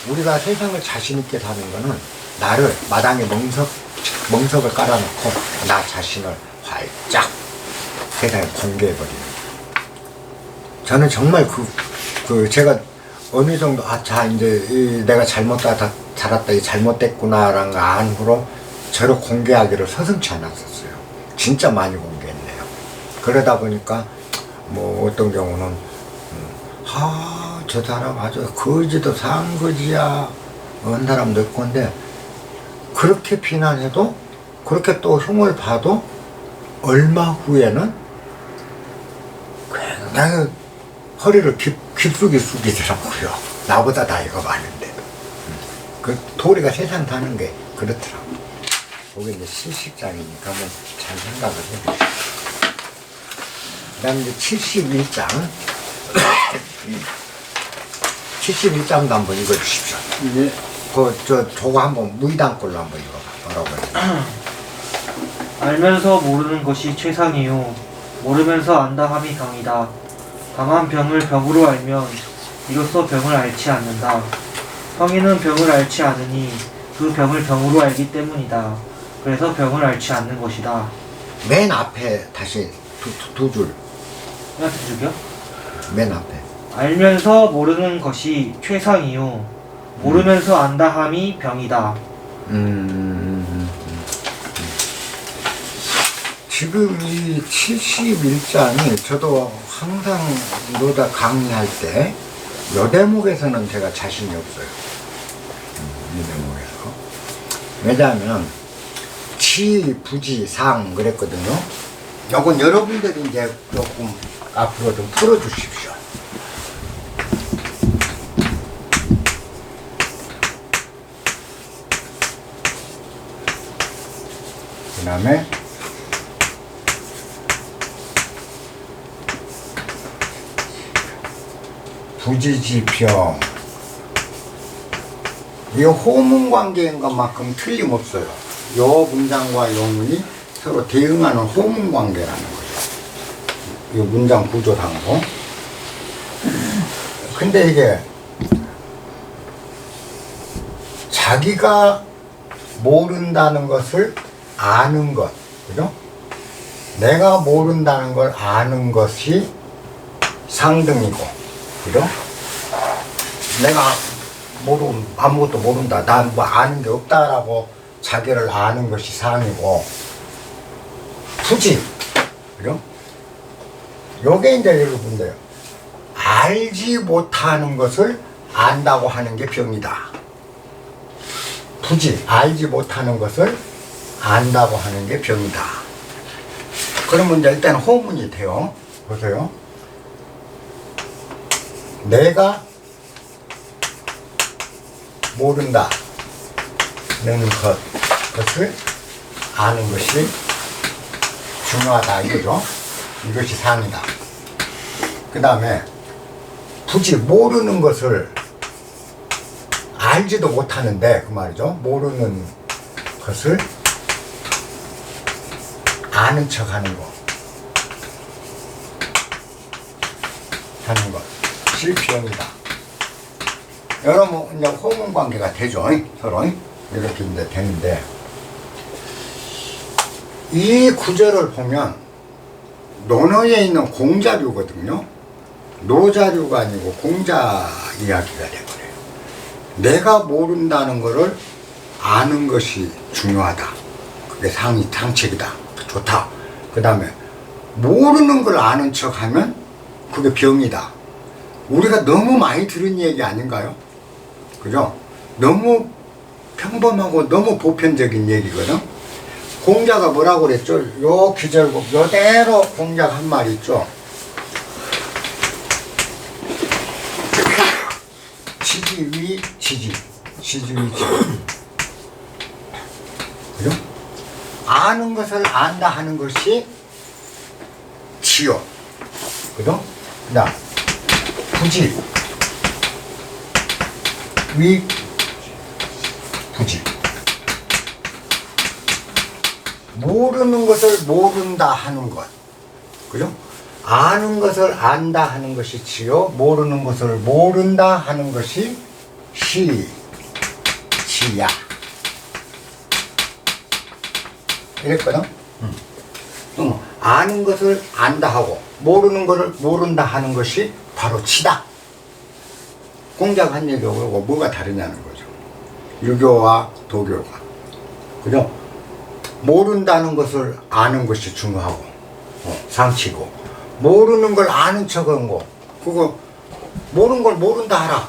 A: 우리가 세상을 자신있게 사는 거는 나를 마당에 멍석을 깔아놓고 나 자신을 활짝 세상에 공개해버리는 거예요. 저는 정말 제가 어느 정도 이제 내가 잘았다 이 잘못됐구나라는 걸 안 후로 저를 공개하기를 서슴지 않았었어요. 진짜 많이 공개했네요. 그러다 보니까 뭐 어떤 경우는 저 사람 아주 거지도 상거지야 한 사람도 있고. 근데 그렇게 비난해도 그렇게 또 흉을 봐도 얼마 후에는 굉장히 허리를 깊숙이 숙이더라고요. 나보다 나이가 많은데도. 그 도리가 세상 사는 게 그렇더라고요. 그게 이제 70장이니까 한번 잘 생각을 해보세요. 그 다음에 이제 71장 71장도 한번 읽어주십시오.
B: 예.
A: 저거 한번 무의당 걸로 한번 읽어봐. 뭐라고 해요?
D: 알면서 모르는 것이 최상이요 모르면서 안다 함이 병이다. 다만 병을 병으로 알면 이로써 병을 앓지 않는다. 성인은 병을 앓지 않으니 그 병을 병으로 알기 때문이다. 그래서 병을 앓지 않는 것이다.
A: 맨 앞에 다시 두 줄.
D: 두 줄이요?
A: 맨 앞에.
D: 알면서 모르는 것이 최상이요 모르면서 안다 함이 병이다.
A: 지금 이 71장이 저도 항상 노자 강의할 때 요 대목에서는 제가 자신이 없어요. 이 대목에서. 왜냐하면 치, 부지, 상 그랬거든요. 요건 여러분들이 이제 조금 앞으로 좀 풀어주십시오. 그 다음에 부지지평. 이 호문 관계인 것만큼 틀림없어요. 요 문장과 요 문이 서로 대응하는 호문 관계라는 거죠. 이 문장 구조상으로. 근데 이게 자기가 모른다는 것을 아는 것, 그죠? 내가 모른다는 걸 아는 것이 상등이고, 그죠? 내가 아무것도 모른다. 난 뭐 아는 게 없다라고 자기를 아는 것이 상이고, 부지. 그죠? 요게 이제 여러분들, 알지 못하는 것을 안다고 하는 게 병이다. 부지, 알지 못하는 것을 안다고 하는 게 병이다. 그러면 이제 일단 호문이 돼요. 보세요. 내가 모른다. 는 것을 아는 것이 중요하다. 이거죠. 이것이 상이다. 그 다음에 굳이 모르는 것을 알지도 못하는데, 그 말이죠. 모르는 것을 아는 척 하는 거. 하는 것이 병이다. 여러분, 이제 호문 관계가 되죠. 서로. 이렇게 이제 되는데, 이 구절을 보면, 논어에 있는 공자류거든요. 노자류가 아니고 공자 이야기가 되거든요. 내가 모른다는 것을 아는 것이 중요하다. 그게 상책이다. 좋다. 그 다음에 모르는 걸 아는 척 하면 그게 병이다. 우리가 너무 많이 들은 얘기 아닌가요? 그죠? 너무 평범하고 너무 보편적인 얘기거든. 공자가 뭐라고 그랬죠? 요 기절곡 요대로 공자가 한 말 있죠. 지지위 지지, 지지위 지지. 그죠? 아는 것을 안다 하는 것이 지요. 그죠? 그다음 부지, 위, 부지. 모르는 것을 모른다 하는 것. 그죠? 아는 것을 안다 하는 것이 지요. 모르는 것을 모른다 하는 것이 지야. 이랬거든? 또 아는 것을 안다 하고 모르는 것을 모른다 하는 것이 바로 지다. 공자가 한 얘기하고 뭐가 다르냐는 거죠. 유교와 도교가. 그죠? 모른다는 것을 아는 것이 중요하고 상치고, 모르는 걸 아는 척한 거, 그거 모르는 걸 모른다 하라,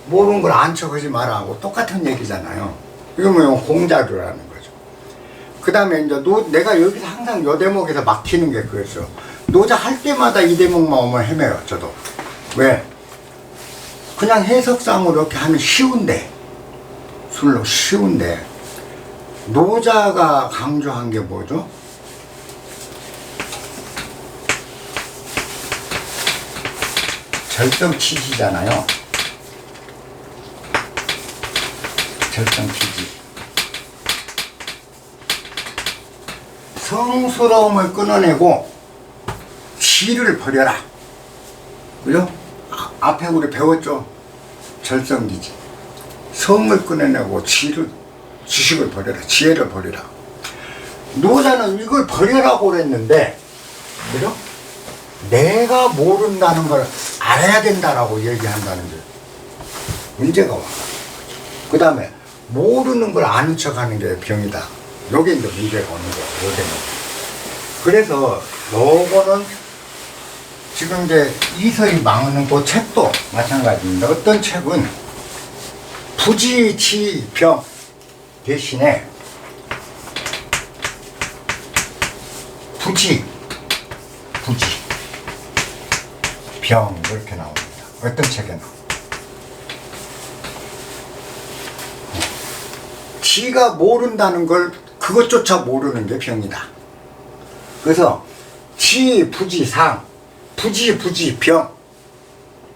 A: 모르는 걸 안 척하지 마라 하고 똑같은 얘기잖아요. 이거 뭐 공자교라는 거죠. 그 다음에 이제 내가 여기서 항상 요 대목에서 막히는 게 그랬어. 노자 할 때마다 이 대목만 오면 헤매요. 저도. 왜? 그냥 해석상으로 이렇게 하면 쉬운데, 술로 쉬운데, 노자가 강조한 게 뭐죠? 절정치지잖아요. 절정치지. 성스러움을 끊어내고 지를 버려라. 그죠? 앞에 우리 배웠죠? 절정기지. 성을 끊어내고 지식을 버려라. 지혜를 버려라. 노자는 이걸 버려라고 그랬는데, 그죠? 내가 모른다는 걸 알아야 된다라고 얘기한다는 게 문제가 와. 그 다음에 모르는 걸 아는 척 하는 게 병이다. 요게 이제 문제가 오는 거야. 요게는. 그래서 요거는 지금 이제 이서희 망하는 그 책도 마찬가지입니다. 어떤 책은 부지치병 대신에 부지 병 이렇게 나옵니다. 어떤 책에는 지가 모른다는 걸 그것조차 모르는 게 병이다. 그래서 지 부지 상, 부지 병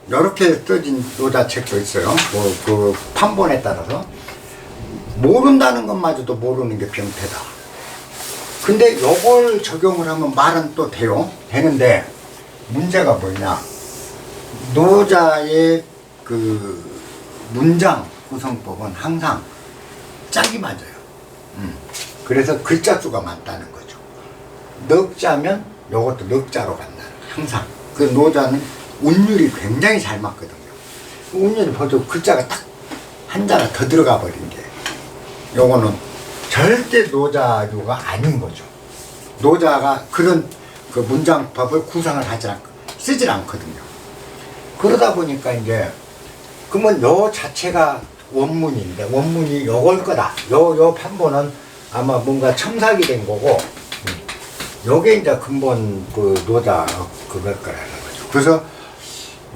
A: 이렇게 써진 노자책도 있어요. 그 판본에 따라서 모른다는 것마저도 모르는 게 병태다. 근데 요걸 적용을 하면 말은 또 돼요. 되는데 문제가 뭐냐? 노자의 그 문장 구성법은 항상 짝이 맞아요. 그래서 글자 수가 맞다는 거죠. 넉자면 요것도 넉자로 간다. 항상. 그 노자는 운율이 굉장히 잘 맞거든요. 운율이 보도 글자가 딱 한자가 더 들어가 버린 게 요거는 절대 노자류가 아닌 거죠. 노자가 그런 그 문장법을 구상을 쓰질 않거든요. 그러다 보니까 이제 그러면 요 자체가 원문인데 원문이 요걸 거다. 요 판본은 아마 뭔가 첨삭이 된 거고 요게 이제 근본 그 노자 그걸 거라는 거죠. 그래서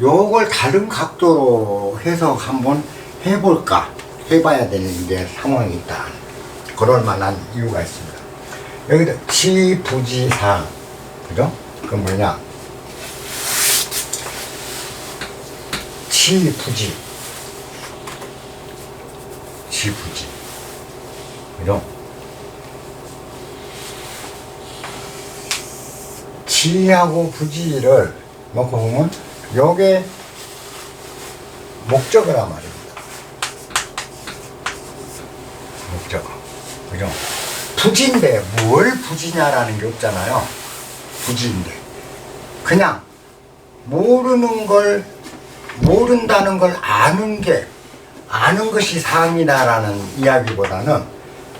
A: 요걸 다른 각도로 해석 한번 해볼까 해봐야 되는 이제 상황이 있다. 그럴 만한 이유가 있습니다. 여기도 지부지상 그죠? 그 뭐냐 지부지 그죠? 지하고 부지를 놓고 보면 요게 목적어란 말입니다. 목적어 그죠? 부지인데 뭘 부지냐라는 게 없잖아요. 부지인데 그냥 모른다는 걸 아는 것이 상이다라는 이야기보다는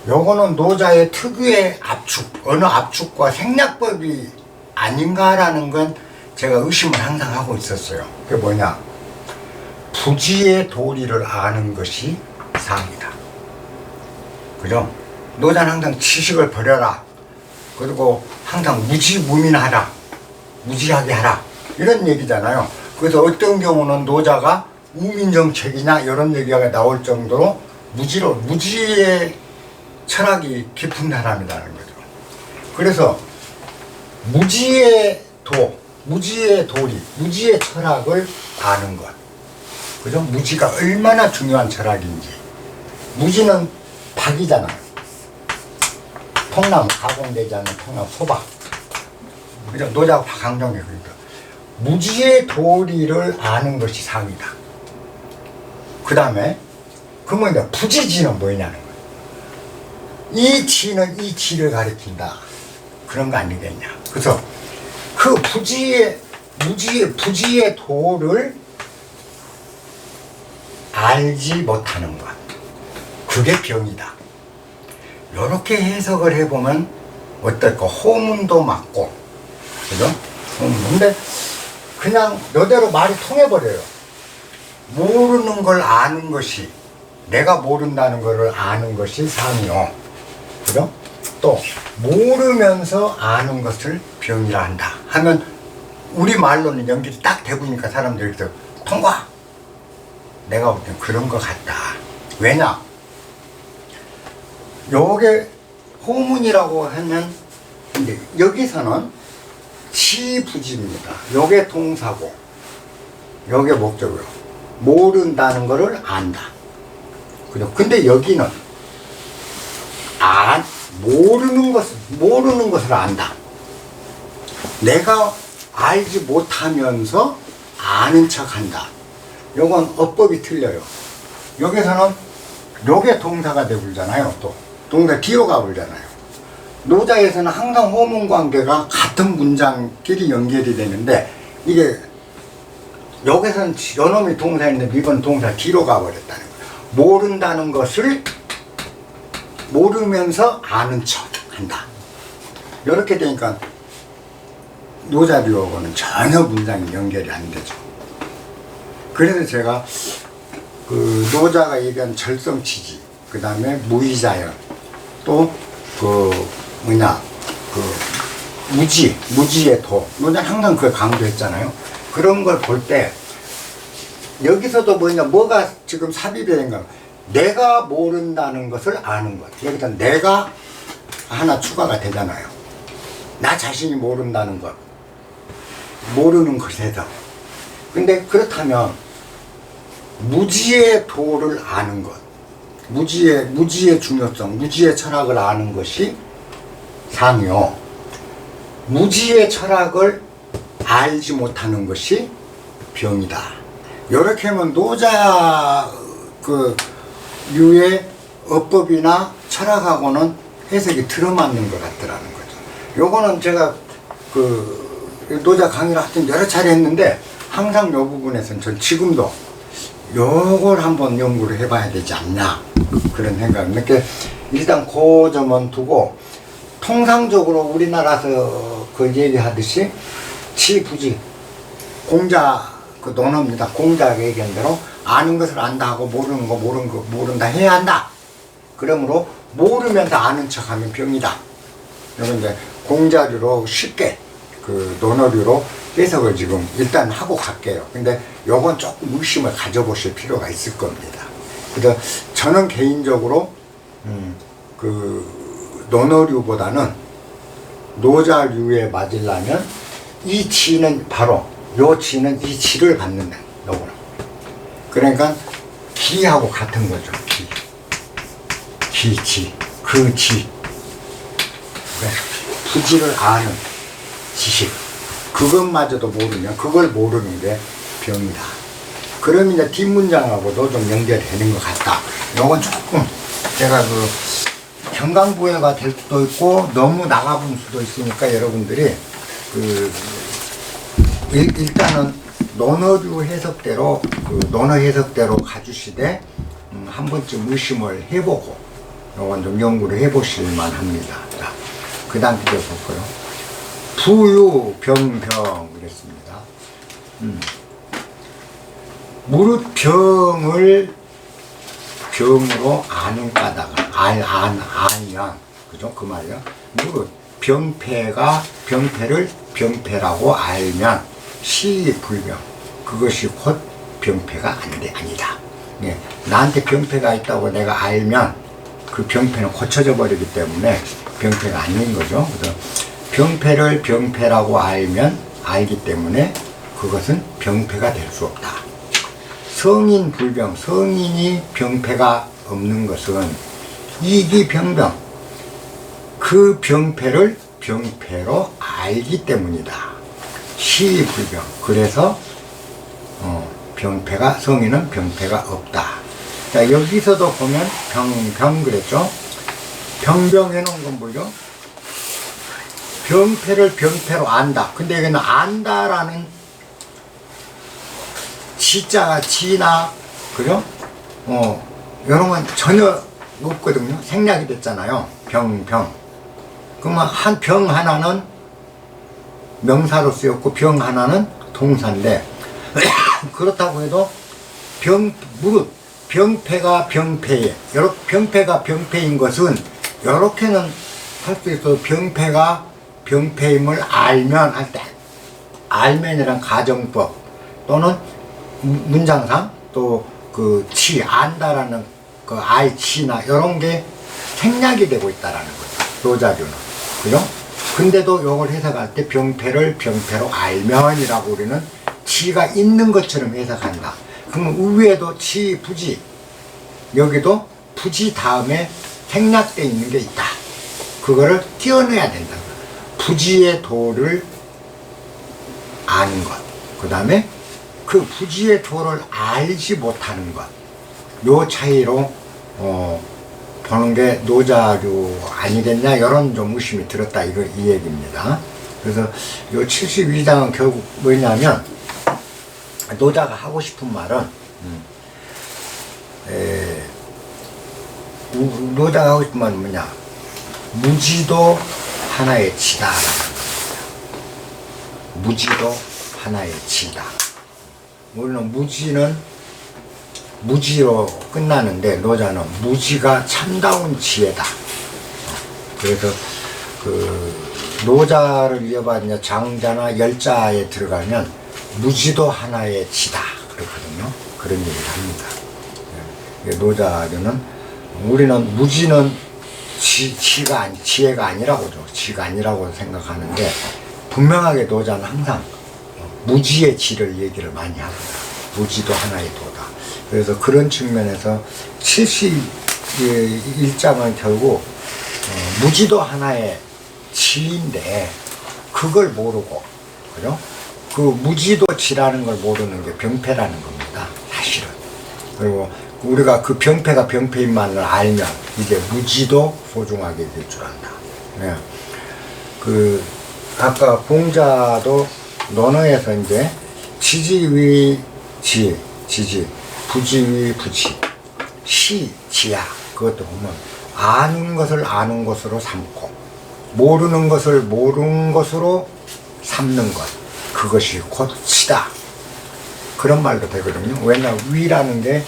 A: 요거는 노자의 특유의 압축, 어느 압축과 생략법이 아닌가라는 건 제가 의심을 항상 하고 있었어요. 그게 뭐냐? 부지의 도리를 아는 것이 상이다. 그죠? 노자는 항상 지식을 버려라. 그리고 항상 무지무민하라. 무지하게 하라. 이런 얘기잖아요. 그래서 어떤 경우는 노자가 우민정책이냐 이런 얘기가 나올 정도로 무지의 철학이 깊은 사람이라는 거죠. 그래서 무지의 도리, 무지의 철학을 아는 것. 그죠? 무지가 얼마나 중요한 철학인지. 무지는 박이잖아요. 통나무, 가공되지 않는 통나무, 소박. 그죠? 노자가 박항정이 그러니까. 무지의 도리를 아는 것이 상이다. 그 다음에, 그러면 이제 부지지는 뭐냐는 거예요. 이 지는 이 지를 가리킨다. 그런 거 아니겠냐. 그래서 그 부지의 도를 알지 못하는 것. 그게 병이다. 이렇게 해석을 해보면 어떨까? 호문도 맞고, 그죠? 근데 그냥 너대로 말이 통해버려요. 모르는 걸 아는 것이, 내가 모른다는 것을 아는 것이 상이요. 그죠? 또 모르면서 아는 것을 병이라 한다 하면 우리 말로는 연결이 딱 돼보니까 사람들이 그래서 통과! 내가 볼 땐 그런 것 같다. 왜냐? 요게 호문이라고 하면 이제 여기서는 지부지입니다. 요게 동사고 요게 목적이요. 모른다는 것을 안다. 그죠? 근데 여기는 모르는 것을 안다. 내가 알지 못하면서 아는 척 한다. 요건 어법이 틀려요. 여기서는 요게 동사가 되불잖아요. 또 동사 뒤로 가불잖아요. 노자에서는 항상 호문 관계가 같은 문장끼리 연결이 되는데 이게 여기서는 요놈이 동사인데 이건 동사 뒤로 가버렸다는 거예요. 모른다는 것을 모르면서 아는 척 한다. 이렇게 되니까 노자류하고는 전혀 문장이 연결이 안 되죠. 그래서 제가 그 노자가 얘기한 절성치지, 그 다음에 무의자연, 또 무지의 도. 노자는 항상 그걸 강조했잖아요. 그런 걸 볼 때 여기서도 뭐가 지금 삽입이 된가? 내가 모른다는 것을 아는 것. 여기다 내가 하나 추가가 되잖아요. 나 자신이 모른다는 것. 모르는 것에서. 근데 그렇다면 무지의 도를 아는 것. 무지의 중요성, 무지의 철학을 아는 것이 상이요. 무지의 철학을 알지 못하는 것이 병이다. 이렇게 하면 노자 류의 어법이나 철학하고는 해석이 들어맞는 것 같더라는 거죠. 요거는 제가 노자 강의를 하여튼 여러 차례 했는데 항상 요 부분에서는 전 지금도 요걸 한번 연구를 해봐야 되지 않냐 그런 생각. 이렇게 일단 그 점은 두고 통상적으로 우리나라에서 그 얘기하듯이 치부지 공자 그 논어입니다. 공자의 의견대로 아는 것을 안다 하고 모르는 거 모른다 해야 한다. 그러므로 모르면서 아는 척하면 병이다. 이런 이제 공자류로 쉽게 그 논어류로 해석을 지금 일단 하고 갈게요. 근데 요건 조금 의심을 가져보실 필요가 있을 겁니다. 그래서 저는 개인적으로 그 논어류보다는 노자류에 맞으려면 이 지는 바로 요 지는 이 지를 갖는다. 요거는. 그러니까 기하고 같은 거죠. 지, 그 지. 부지를 아는 지식. 그것마저도 모르면 그걸 모르는 게 병이다. 그럼 이제 뒷문장하고도 좀 연결되는 것 같다. 요건 조금 제가 그 경강부회가 될 수도 있고 너무 나가볼 수도 있으니까 여러분들이 그 일단은 논어류 해석대로 그 논어 해석대로 가주시되 한 번쯤 의심을 해보고 요건 좀 연구를 해보실 만합니다. 자, 그 다음 주제 볼까요? 부유 병병 이랬습니다. 무릇 병을 병으로 아는 까닭은 아니야. 그죠? 그 말이야. 무릇 병폐를 병폐라고 알면 시불병. 그것이 곧 병폐가 아니다. 예, 나한테 병폐가 있다고 내가 알면 그 병폐는 고쳐져 버리기 때문에 병폐가 아닌 거죠. 그래서 병폐를 병폐라고 알기 때문에 그것은 병폐가 될 수 없다. 성인 불병, 성인이 병폐가 없는 것은 이기병병, 그 병폐를 병폐로 알기 때문이다. 시불병, 그래서 병폐가, 성인은 병폐가 없다. 자, 여기서도 보면 병 그랬죠? 병병 해놓은 건 뭐죠? 병폐를 병폐로 안다. 근데 여기는 안다라는 지자가 지나, 그죠? 이런 건 전혀 없거든요. 생략이 됐잖아요. 병. 그러면 한 병 하나는 명사로 쓰였고 병 하나는 동사인데 그렇다고 해도 무릇 병폐가 병폐에, 병폐가 병폐인 것은 이렇게는 할 수 있어도 병폐가 병폐임을 알면 할 때, 알면이란 가정법 또는 문장상 또 그 치, 안다라는 그 치나 이런 게 생략이 되고 있다라는 거죠. 노자류는. 그죠? 근데도 이걸 해석할 때 병폐를 병폐로 알면이라고 우리는 치가 있는 것처럼 해석한다. 그러면 위에도 치, 부지, 여기도 부지 다음에 생략되어 있는 게 있다. 그거를 띄어내야 된다. 부지의 도를 아는 것. 그 다음에 그 부지의 도를 알지 못하는 것. 요 차이로 보는 게 노자류 아니겠냐 이런 좀 의심이 들었다 이 얘기입니다. 그래서 요 72장은 결국 뭐냐면 노자가 하고 싶은 말은 노자가 하고 싶은 말은 뭐냐, 무지도 하나의 지다라는 겁니다. 무지도 하나의 지다. 물론 무지는 무지로 끝나는데 노자는 무지가 참다운 지혜다. 그래서 그 노자를 이어받는 장자나 열자에 들어가면 무지도 하나의 지다 그렇거든요. 그런 얘기를 합니다. 노자는 우리는 무지는 지혜가 아니라고죠. 지가 아니라고 생각하는데 분명하게 노자는 항상 무지의 지를 얘기를 많이 합니다. 무지도 하나의 도다. 그래서 그런 측면에서 71장은 결국 무지도 하나의 지인데 그걸 모르고, 그죠? 그 무지도 지라는 걸 모르는 게 병폐라는 겁니다. 사실은. 그리고 우리가 그 병폐가 병폐인만을 알면 이제 무지도 소중하게 될 줄 안다. 네. 그 아까 공자도 논어에서 이제 지지, 부지위 부지, 시, 지야. 그것도 보면 아는 것을 아는 것으로 삼고 모르는 것을 모르는 것으로 삼는 것. 그것이 곧 시다. 그런 말도 되거든요. 왜냐하면 위라는 게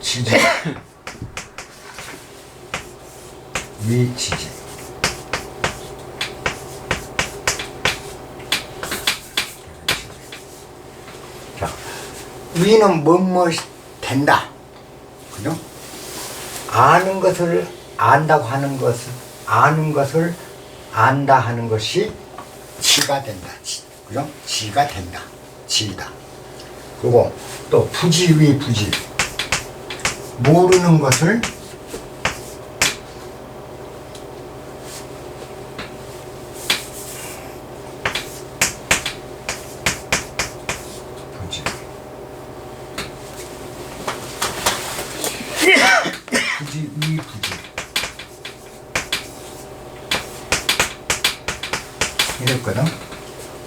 A: 지지, 위, 지지. 자, 위는 뭐뭇 된다. 그죠? 아는 것을 안다고 하는 것을, 아는 것을 안다 하는 것이 지가 된다. 지, 그죠? 지가 된다. 지이다. 그리고 또 부지위 부지. 모르는 것을 부지. 부지위 부지. 이랬거든.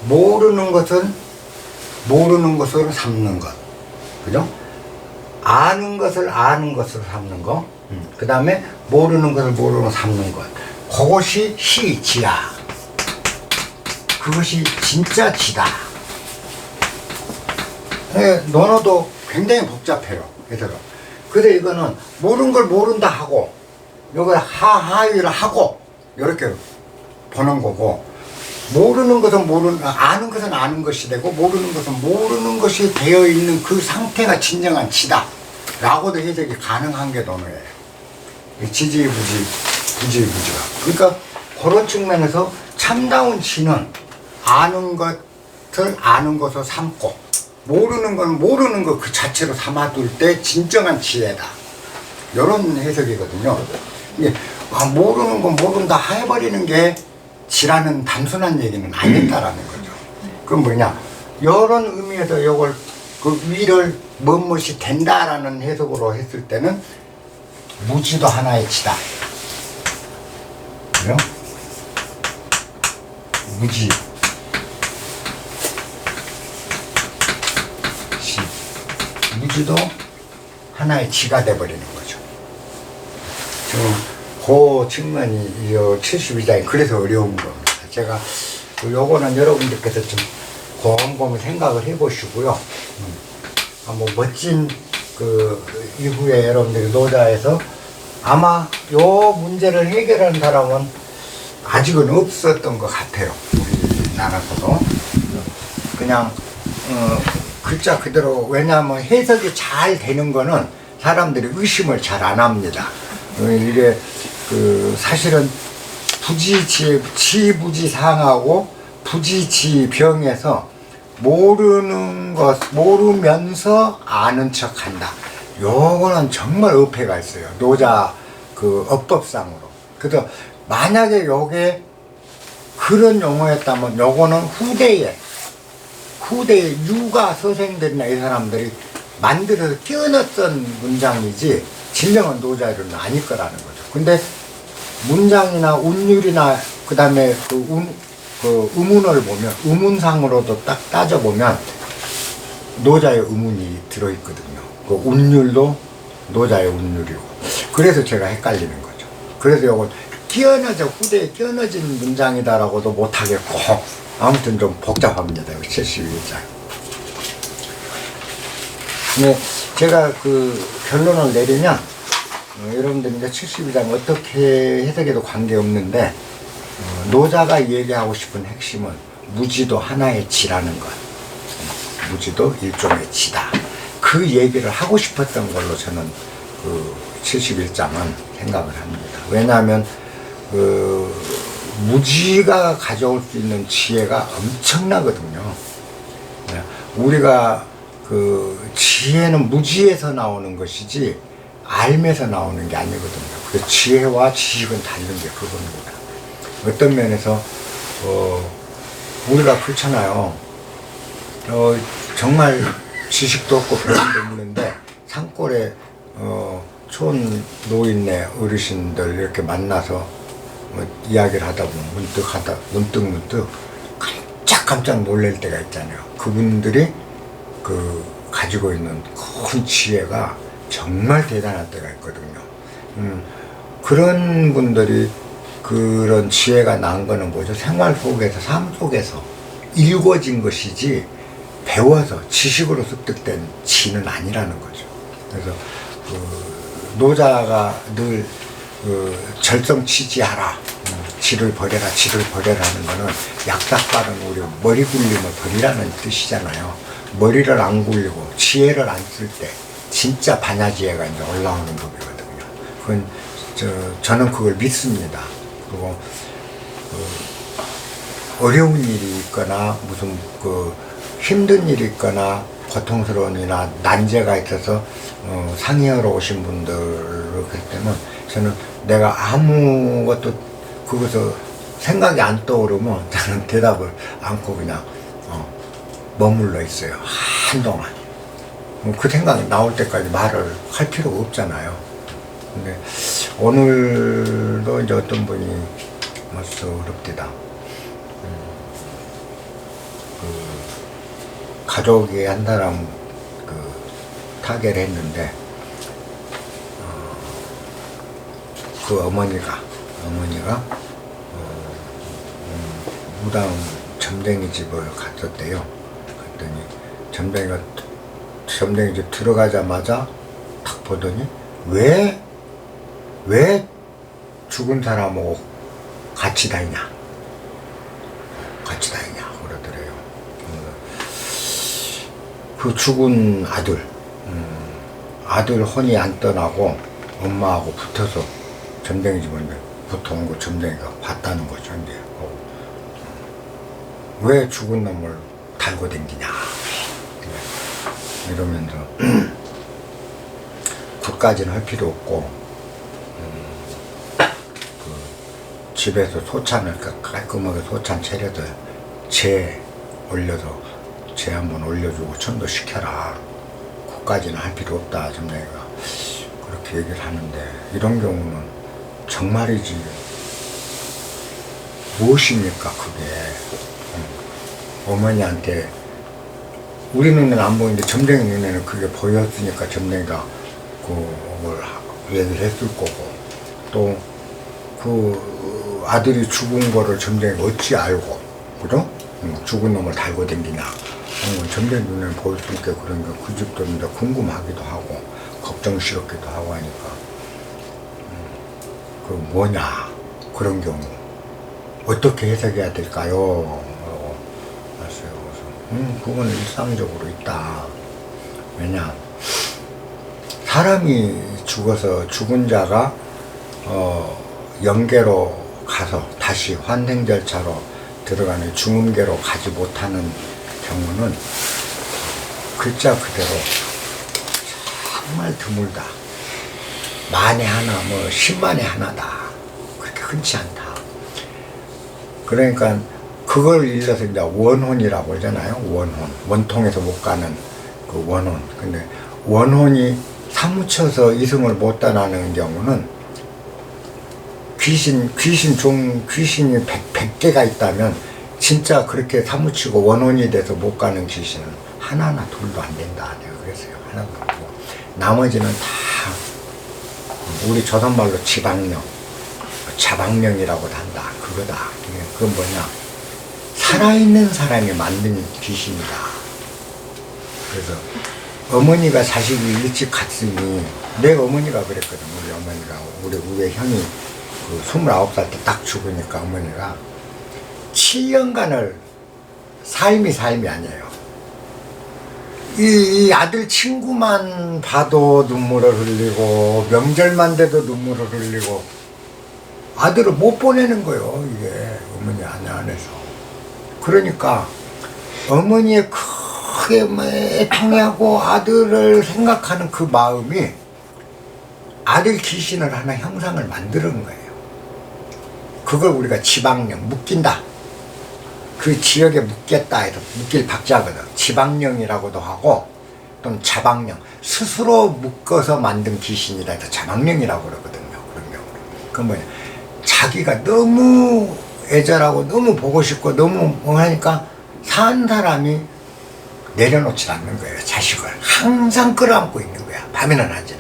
A: 모르는 것은 모르는 것으로 삼는 것. 그죠? 아는 것을 아는 것으로 삼는 거. 그 다음에 모르는 것을 모르는 것으로 삼는 것. 그것이 시, 지야. 그것이 진짜 지다. 논어도 굉장히 복잡해요. 그래서 이거는 모르는 걸 모른다 하고, 이걸 하하위를 하고, 이렇게 보는 거고, 모르는 것은 아는 것은 아는 것이 되고, 모르는 것은 모르는 것이 되어 있는 그 상태가 진정한 지다. 라고도 해석이 가능한 게 논어예요. 지지부지, 부지부지가. 그러니까 그런 측면에서 참다운 지는 아는 것을 아는 것으로 삼고, 모르는 건 모르는 것 그 자체로 삼아둘 때 진정한 지혜다. 이런 해석이거든요. 이게 모르는 건 모른다 해버리는 게 지라는 단순한 얘기는 아니다라는 거죠. 그럼 뭐냐? 이런 의미에서 이걸 그 위를 무엇이 된다라는 해석으로 했을 때는 무지도 하나의 지다. 그죠? 무지. 시. 무지도 하나의 지가 돼버리는 거죠. 지금 그 측면이 이 72장이 그래서 어려운 겁니다. 제가 요거는 여러분들께서 좀 곰곰이 생각을 해보시고요. 뭐 멋진 그 이후에 여러분들이 노자에서 아마 요 문제를 해결하는 사람은 아직은 없었던 것 같아요. 우리나라에서도 그냥 글자 그대로. 왜냐하면 해석이 잘 되는 거는 사람들이 의심을 잘 안 합니다. 이게 그 사실은 지부지상하고 부지지병에서 모르는 것, 모르면서 아는 척 한다. 요거는 정말 어폐가 있어요. 노자 그 어법상으로. 그래서 만약에 요게 그런 용어였다면 요거는 후대에 유가 서생들이나 이 사람들이 만들어서 끼워넣었던 문장이지 진정한 노자료는 아닐 거라는 거죠. 근데 문장이나 운율이나 그 다음에 그 의문을 보면, 의문상으로도 딱 따져보면 노자의 의문이 들어있거든요. 그 운율도 노자의 운율이고. 그래서 제가 헷갈리는 거죠. 그래서 이건 후대에 끼어넣어진 문장이다라고도 못하겠고, 아무튼 좀 복잡합니다. 71장. 근데 제가 그 결론을 내리면, 여러분들 이제 72장 어떻게 해석해도 관계없는데, 노자가 얘기하고 싶은 핵심은 무지도 하나의 지라는 것. 무지도 일종의 지다. 그 얘기를 하고 싶었던 걸로 저는 그 71장은 생각을 합니다. 왜냐하면 그 무지가 가져올 수 있는 지혜가 엄청나거든요. 우리가 그 지혜는 무지에서 나오는 것이지 알면서 나오는 게 아니거든요. 그 지혜와 지식은 다른 게 그겁니다. 어떤 면에서 우리가 그렇잖아요. 정말 지식도 없고 배움도 없는데 산골에 촌 노인네 어르신들 이렇게 만나서 뭐 이야기를 하다 보면 문득 깜짝 놀랄 때가 있잖아요. 그분들이 그 가지고 있는 큰 지혜가 정말 대단할 때가 있거든요. 그런 분들이 그런 지혜가 난 거는 뭐죠? 생활 속에서, 삶 속에서 일궈진 것이지 배워서 지식으로 습득된 지는 아니라는 거죠. 그래서 그 노자가 늘 절성치지하라, 지를 버려라, 지를 버려라 하는 거는 약삭빠른 우리 머리 굴림을 버리라는 뜻이잖아요. 머리를 안 굴리고 지혜를 안 쓸 때 진짜 반야지혜가 이제 올라오는 법이거든요. 그건 저는 그걸 믿습니다. 그리고 어려운 일이 있거나 무슨 힘든 일이 있거나 고통스러운 일이나 난제가 있어서 상의하러 오신 분들을 그럴 때는 저는 내가 아무것도 그것을 생각이 안 떠오르면 저는 대답을 않고 그냥 머물러 있어요. 한동안. 그 생각이 나올 때까지 말을 할 필요가 없잖아요. 근데 오늘도 이제 어떤 분이 어렵디다. 가족이 한 사람 타계를 했는데 그 어머니가 무당 점쟁이 집을 갔었대요. 그랬더니 점쟁이 집 들어가자마자 딱 보더니 왜 죽은 사람하고 같이 다니냐 그러더래요. 그 죽은 아들 혼이 안 떠나고 엄마하고 붙어서 점쟁이 집을 붙어온 거 점쟁이가 봤다는 거죠. 이제 왜 죽은 놈을 달고 댕기냐 이러면서 그까지는 할 필요 없고 집에서 소찬을 깔끔하게 소찬 차려서 재 올려서 재 한번 올려주고 천도 시켜라. 그까지는 할 필요 없다. 점쟁이가 그렇게 얘기를 하는데 이런 경우는 정말이지 무엇입니까 그게. 어머니한테 우리 눈에는 안 보이는데 점쟁이 눈에는 그게 보였으니까 점쟁이가 그걸 얘기를 했을 거고 또 그 아들이 죽은 거를 점쟁이가 어찌 알고 그죠? 죽은 놈을 달고 댕기냐 점쟁이 눈에는 보일 수 있게 그런 게 그 집도 이제 궁금하기도 하고 걱정스럽기도 하고 하니까 그 뭐냐 그런 경우 어떻게 해석해야 될까요? 그거는 일상적으로 있다. 왜냐 사람이 죽어서 죽은 자가 영계로 가서 다시 환생 절차로 들어가는 중음계로 가지 못하는 경우는 글자 그대로 정말 드물다. 만에 하나, 10만에 하나다. 그렇게 흔치 않다. 그러니까 그걸 일러서 이제 원혼이라고 하잖아요. 원통에서 못 가는 그 원혼. 근데 원혼이 사무쳐서 이승을 못 따라하는 경우는 귀신이 100개가 있다면 진짜 그렇게 사무치고 원혼이 돼서 못 가는 귀신은 하나나 둘도 안 된다. 내가 그랬어요. 하나도 없고. 나머지는 다 우리 조선말로 지방령, 자방령이라고도 한다. 그거다. 그건 뭐냐. 살아있는 사람이 만든 귀신이다. 그래서 어머니가 자식이 일찍 갔으니 내 어머니가 그랬거든. 우리 어머니가 우리 형이 29살 때 딱 죽으니까 어머니가 7년간을 삶이 아니에요. 이 아들 친구만 봐도 눈물을 흘리고 명절만 돼도 눈물을 흘리고 아들을 못 보내는 거예요. 이게 어머니 안에서. 그러니까 어머니의 크게 애통해하고 아들을 생각하는 그 마음이 아들 귀신을 하나 형상을 만드는 거예요. 그걸 우리가 지방령, 묶인다. 그 지역에 묶겠다 해서 묶일 박자거든. 지방령이라고도 하고 또는 자방령, 스스로 묶어서 만든 귀신이라 해서 자방령이라고 그러거든요. 그런 경우는. 그건 뭐냐, 자기가 너무 애절하고 너무 보고 싶고 너무 하니까 산 사람이 내려놓지 않는 거예요. 자식을 항상 끌어안고 있는 거야. 밤이나 낮이나.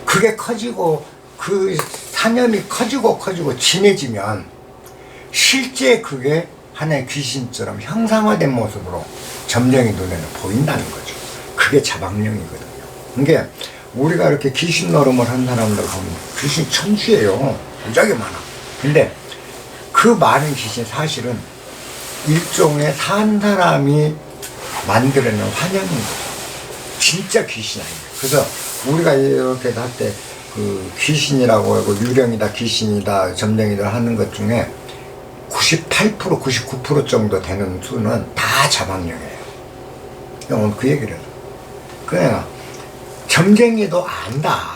A: 그게 커지고 그 사념이 커지고 진해지면 실제 그게 하나의 귀신처럼 형상화된 모습으로 점쟁이 눈에는 보인다는 거죠. 그게 자방령이거든요. 그게 우리가 이렇게 귀신 노름을 한 사람들 보면 귀신 천주예요. 무지하게 많아. 근데 그 많은 귀신 사실은 일종의 산 사람이 만들어낸 환영인 거죠. 진짜 귀신이 아니에요. 그래서 우리가 이렇게 할 때 그 귀신이라고 하고 유령이다, 귀신이다, 점쟁이다 하는 것 중에 98%, 99% 정도 되는 수는 다 자방령이에요. 오늘 그 얘기를 해요. 그냥 점쟁이도 안다.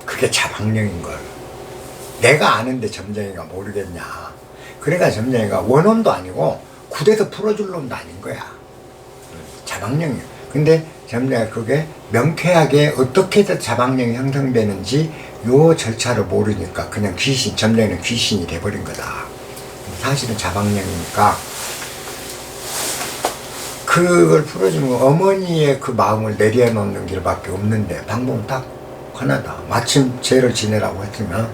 A: 그게 자방령인 걸. 내가 아는데 점쟁이가 모르겠냐. 그러니까 점쟁이가 원혼도 아니고 굿에서 풀어줄 놈도 아닌 거야. 자방령이에요. 근데 점쟁이가 그게 명쾌하게 어떻게 해서 자방령이 형성되는지 요 절차를 모르니까 그냥 귀신, 점쟁이는 귀신이 돼버린 거다. 사실은 자방령이니까 그걸 풀어주는 건 어머니의 그 마음을 내려놓는 길밖에 없는데 방법은 딱 하나다. 마침 죄를 지내라고 했으면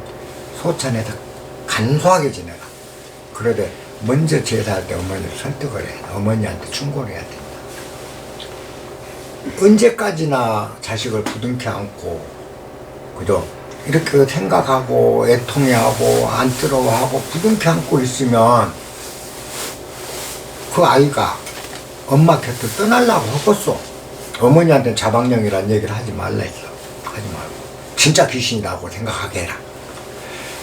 A: 소찬에서 간소하게 지내라. 그러되 먼저 제사할 때 어머니를 설득을 해. 어머니한테 충고를 해야 된다. 언제까지나 자식을 부둥켜 안고 그죠? 이렇게 생각하고 애통해하고 안쓰러워하고 부둥켜 안고 있으면 그 아이가 엄마 곁을 떠나려고 하겠어. 어머니한테는 자방령이라는 얘기를 하지 말라 했어. 하지 말고 진짜 귀신이라고 생각하게 해라.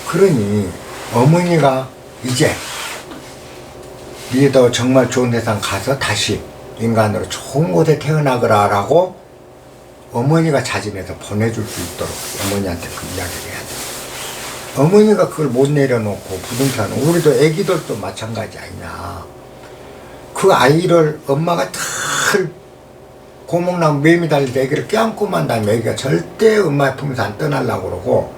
A: 그러니 어머니가 이제 니도 정말 좋은 세상 가서 다시 인간으로 좋은 곳에 태어나거라 라고 어머니가 자진해서 보내줄 수 있도록 어머니한테 그 이야기를 해야 돼. 어머니가 그걸 못 내려놓고 부둥켜하는, 우리도 애기들도 마찬가지 아니냐. 그 아이를 엄마가 털 고목나무 매미 달린 애기를 껴안고만 다니면 애기가 절대 엄마의 품에서 안 떠나려고 그러고,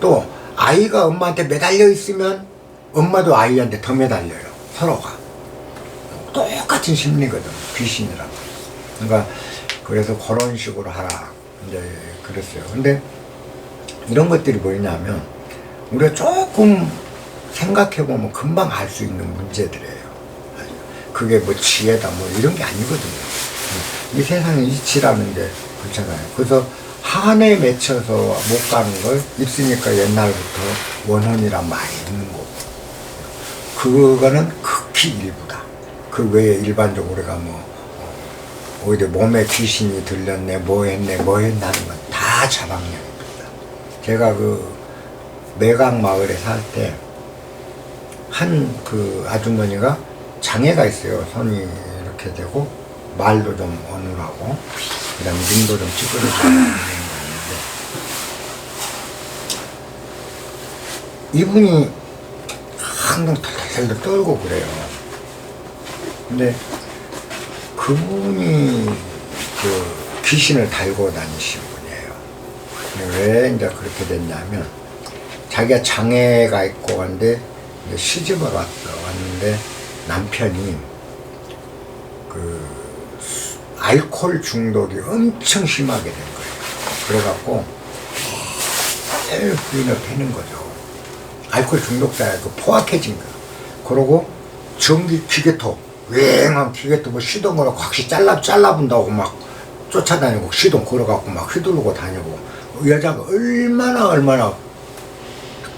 A: 또 아이가 엄마한테 매달려 있으면 엄마도 아이한테 더 매달려요. 서로가 똑같은 심리거든. 귀신이라고. 그러니까 그래서 그런 식으로 하라 이제 그랬어요. 근데 이런 것들이 뭐냐면 우리가 조금 생각해보면 금방 알 수 있는 문제들이에요. 그게 뭐 지혜다 뭐 이런 게 아니거든요. 이 세상에 이치라는 게 그렇잖아요. 그래서 한에 맺혀서 못 가는 걸 있으니까 옛날부터 원혼이란 말이 있는 거고, 그거는 극히 일부다. 그 외에 일반적으로 우리가 뭐 오히려 몸에 귀신이 들렸네, 뭐 했네, 뭐 했나는 건 다 자방령입니다. 제가 그 매강 마을에 살 때 한 그 아주머니가 장애가 있어요. 손이 이렇게 되고 말도 좀 어눌하고 그다음에 눈도 좀 찌그러지고 있는 거 있는데 이분이 항상 털털털 떨고 그래요. 근데 그분이 그 귀신을 달고 다니신 분이에요. 왜 이제 그렇게 됐냐면 자기가 장애가 있고 한데 시집을 왔는데 남편이 그 알코올 중독이 엄청 심하게 된 거예요. 그래갖고 매일 부인을 패는 거죠. 알코올 중독자에 그 포악해진 거야. 그러고 전기 기계톱, 왱한 기계톱 뭐 시동 걸어갖고 확실히 잘라본다고 막 쫓아다니고 시동 걸어갖고 막 휘두르고 다니고, 여자가 얼마나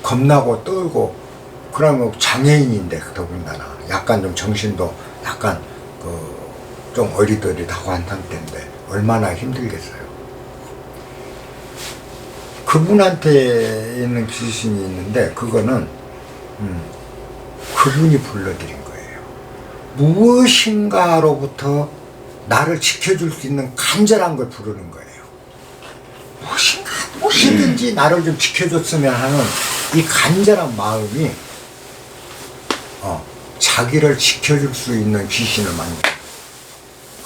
A: 겁나고 떨고, 그러면 장애인인데 더군다나 약간 좀 정신도 약간 그 좀 어리더리하고 한 상태인데 얼마나 힘들겠어요. 그분한테 있는 귀신이 있는데 그거는 그분이 불러들인 거예요. 무엇인가로부터 나를 지켜줄 수 있는 간절한 걸 부르는 거예요. 무엇이든지 나를 좀 지켜줬으면 하는 이 간절한 마음이 자기를 지켜줄 수 있는 귀신을 만들어요.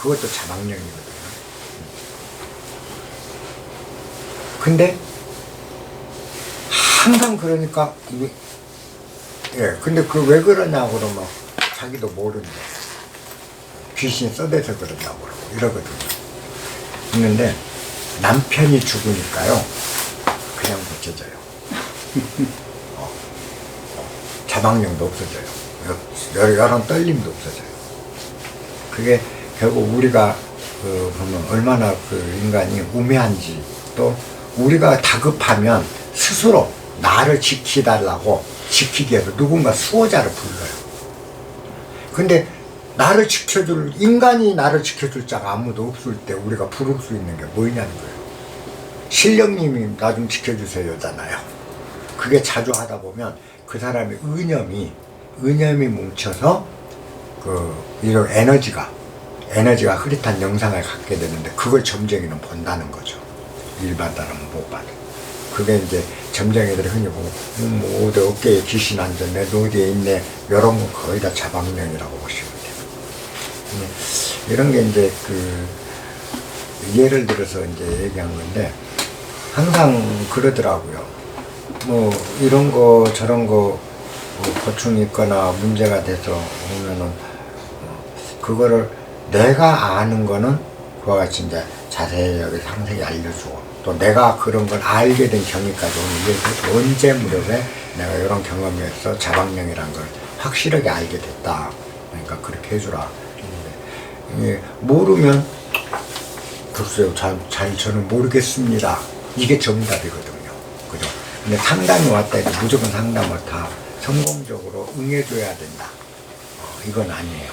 A: 그것도 자방령이거든요. 근데 항상 그러니까 근데 그 왜 그러냐고 그러면 자기도 모른대. 귀신이 써대서 그런다고 그러고 이러거든요. 있는데 남편이 죽으니까요 그냥 고쳐져요. 자방력도 없어져요. 여러 떨림도 없어져요. 그게 결국 우리가 보면 얼마나 그 인간이 우매한지, 또 우리가 다급하면 스스로 나를 지키달라고 지키기 위해서 누군가 수호자를 불러요. 근데 나를 지켜줄, 인간이 나를 지켜줄 자가 아무도 없을 때 우리가 부를 수 있는 게 뭐냐는 거예요. 신령님이 나 좀 지켜주세요잖아요. 그게 자주 하다 보면 그 사람의 의념이 뭉쳐서 이런 에너지가 흐릿한 영상을 갖게 되는데, 그걸 점쟁이는 본다는 거죠. 일반 사람은 못 봐도. 그게 이제 점쟁이들이 흔히 보고 뭐 어디 어깨에 귀신 앉았네, 너 어디에 있네, 이런 거 거의 다 자방령이라고 보시면 돼요. 이런 게 이제 예를 들어서 이제 얘기한 건데, 항상 그러더라고요. 뭐 이런 거 저런 거 고충이 있거나 문제가 돼서 오면은 그거를 내가 아는 거는 그와 같이 이제 자세하게 상세히 알려주고, 또 내가 그런 걸 알게 된 경위까지 오는 게 언제 무렵에 내가 이런 경험에서 자방령이란 걸 확실하게 알게 됐다. 그러니까 그렇게 해주라. 이게 모르면 글쎄요, 잘 저는 모르겠습니다. 이게 정답이거든요. 그죠? 근데 상담이 왔다 해도 무조건 상담을 다 성공적으로 응해줘야 된다. 이건 아니에요.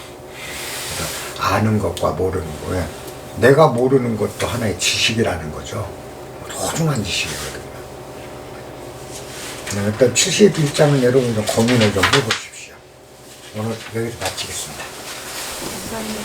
A: 그래서 아는 것과 모르는 거에, 내가 모르는 것도 하나의 지식이라는 거죠. 소중한 지식이거든요. 일단 71장은 여러분 좀 고민을 좀 해보십시오. 오늘 여기서 마치겠습니다.
C: 감사합니다.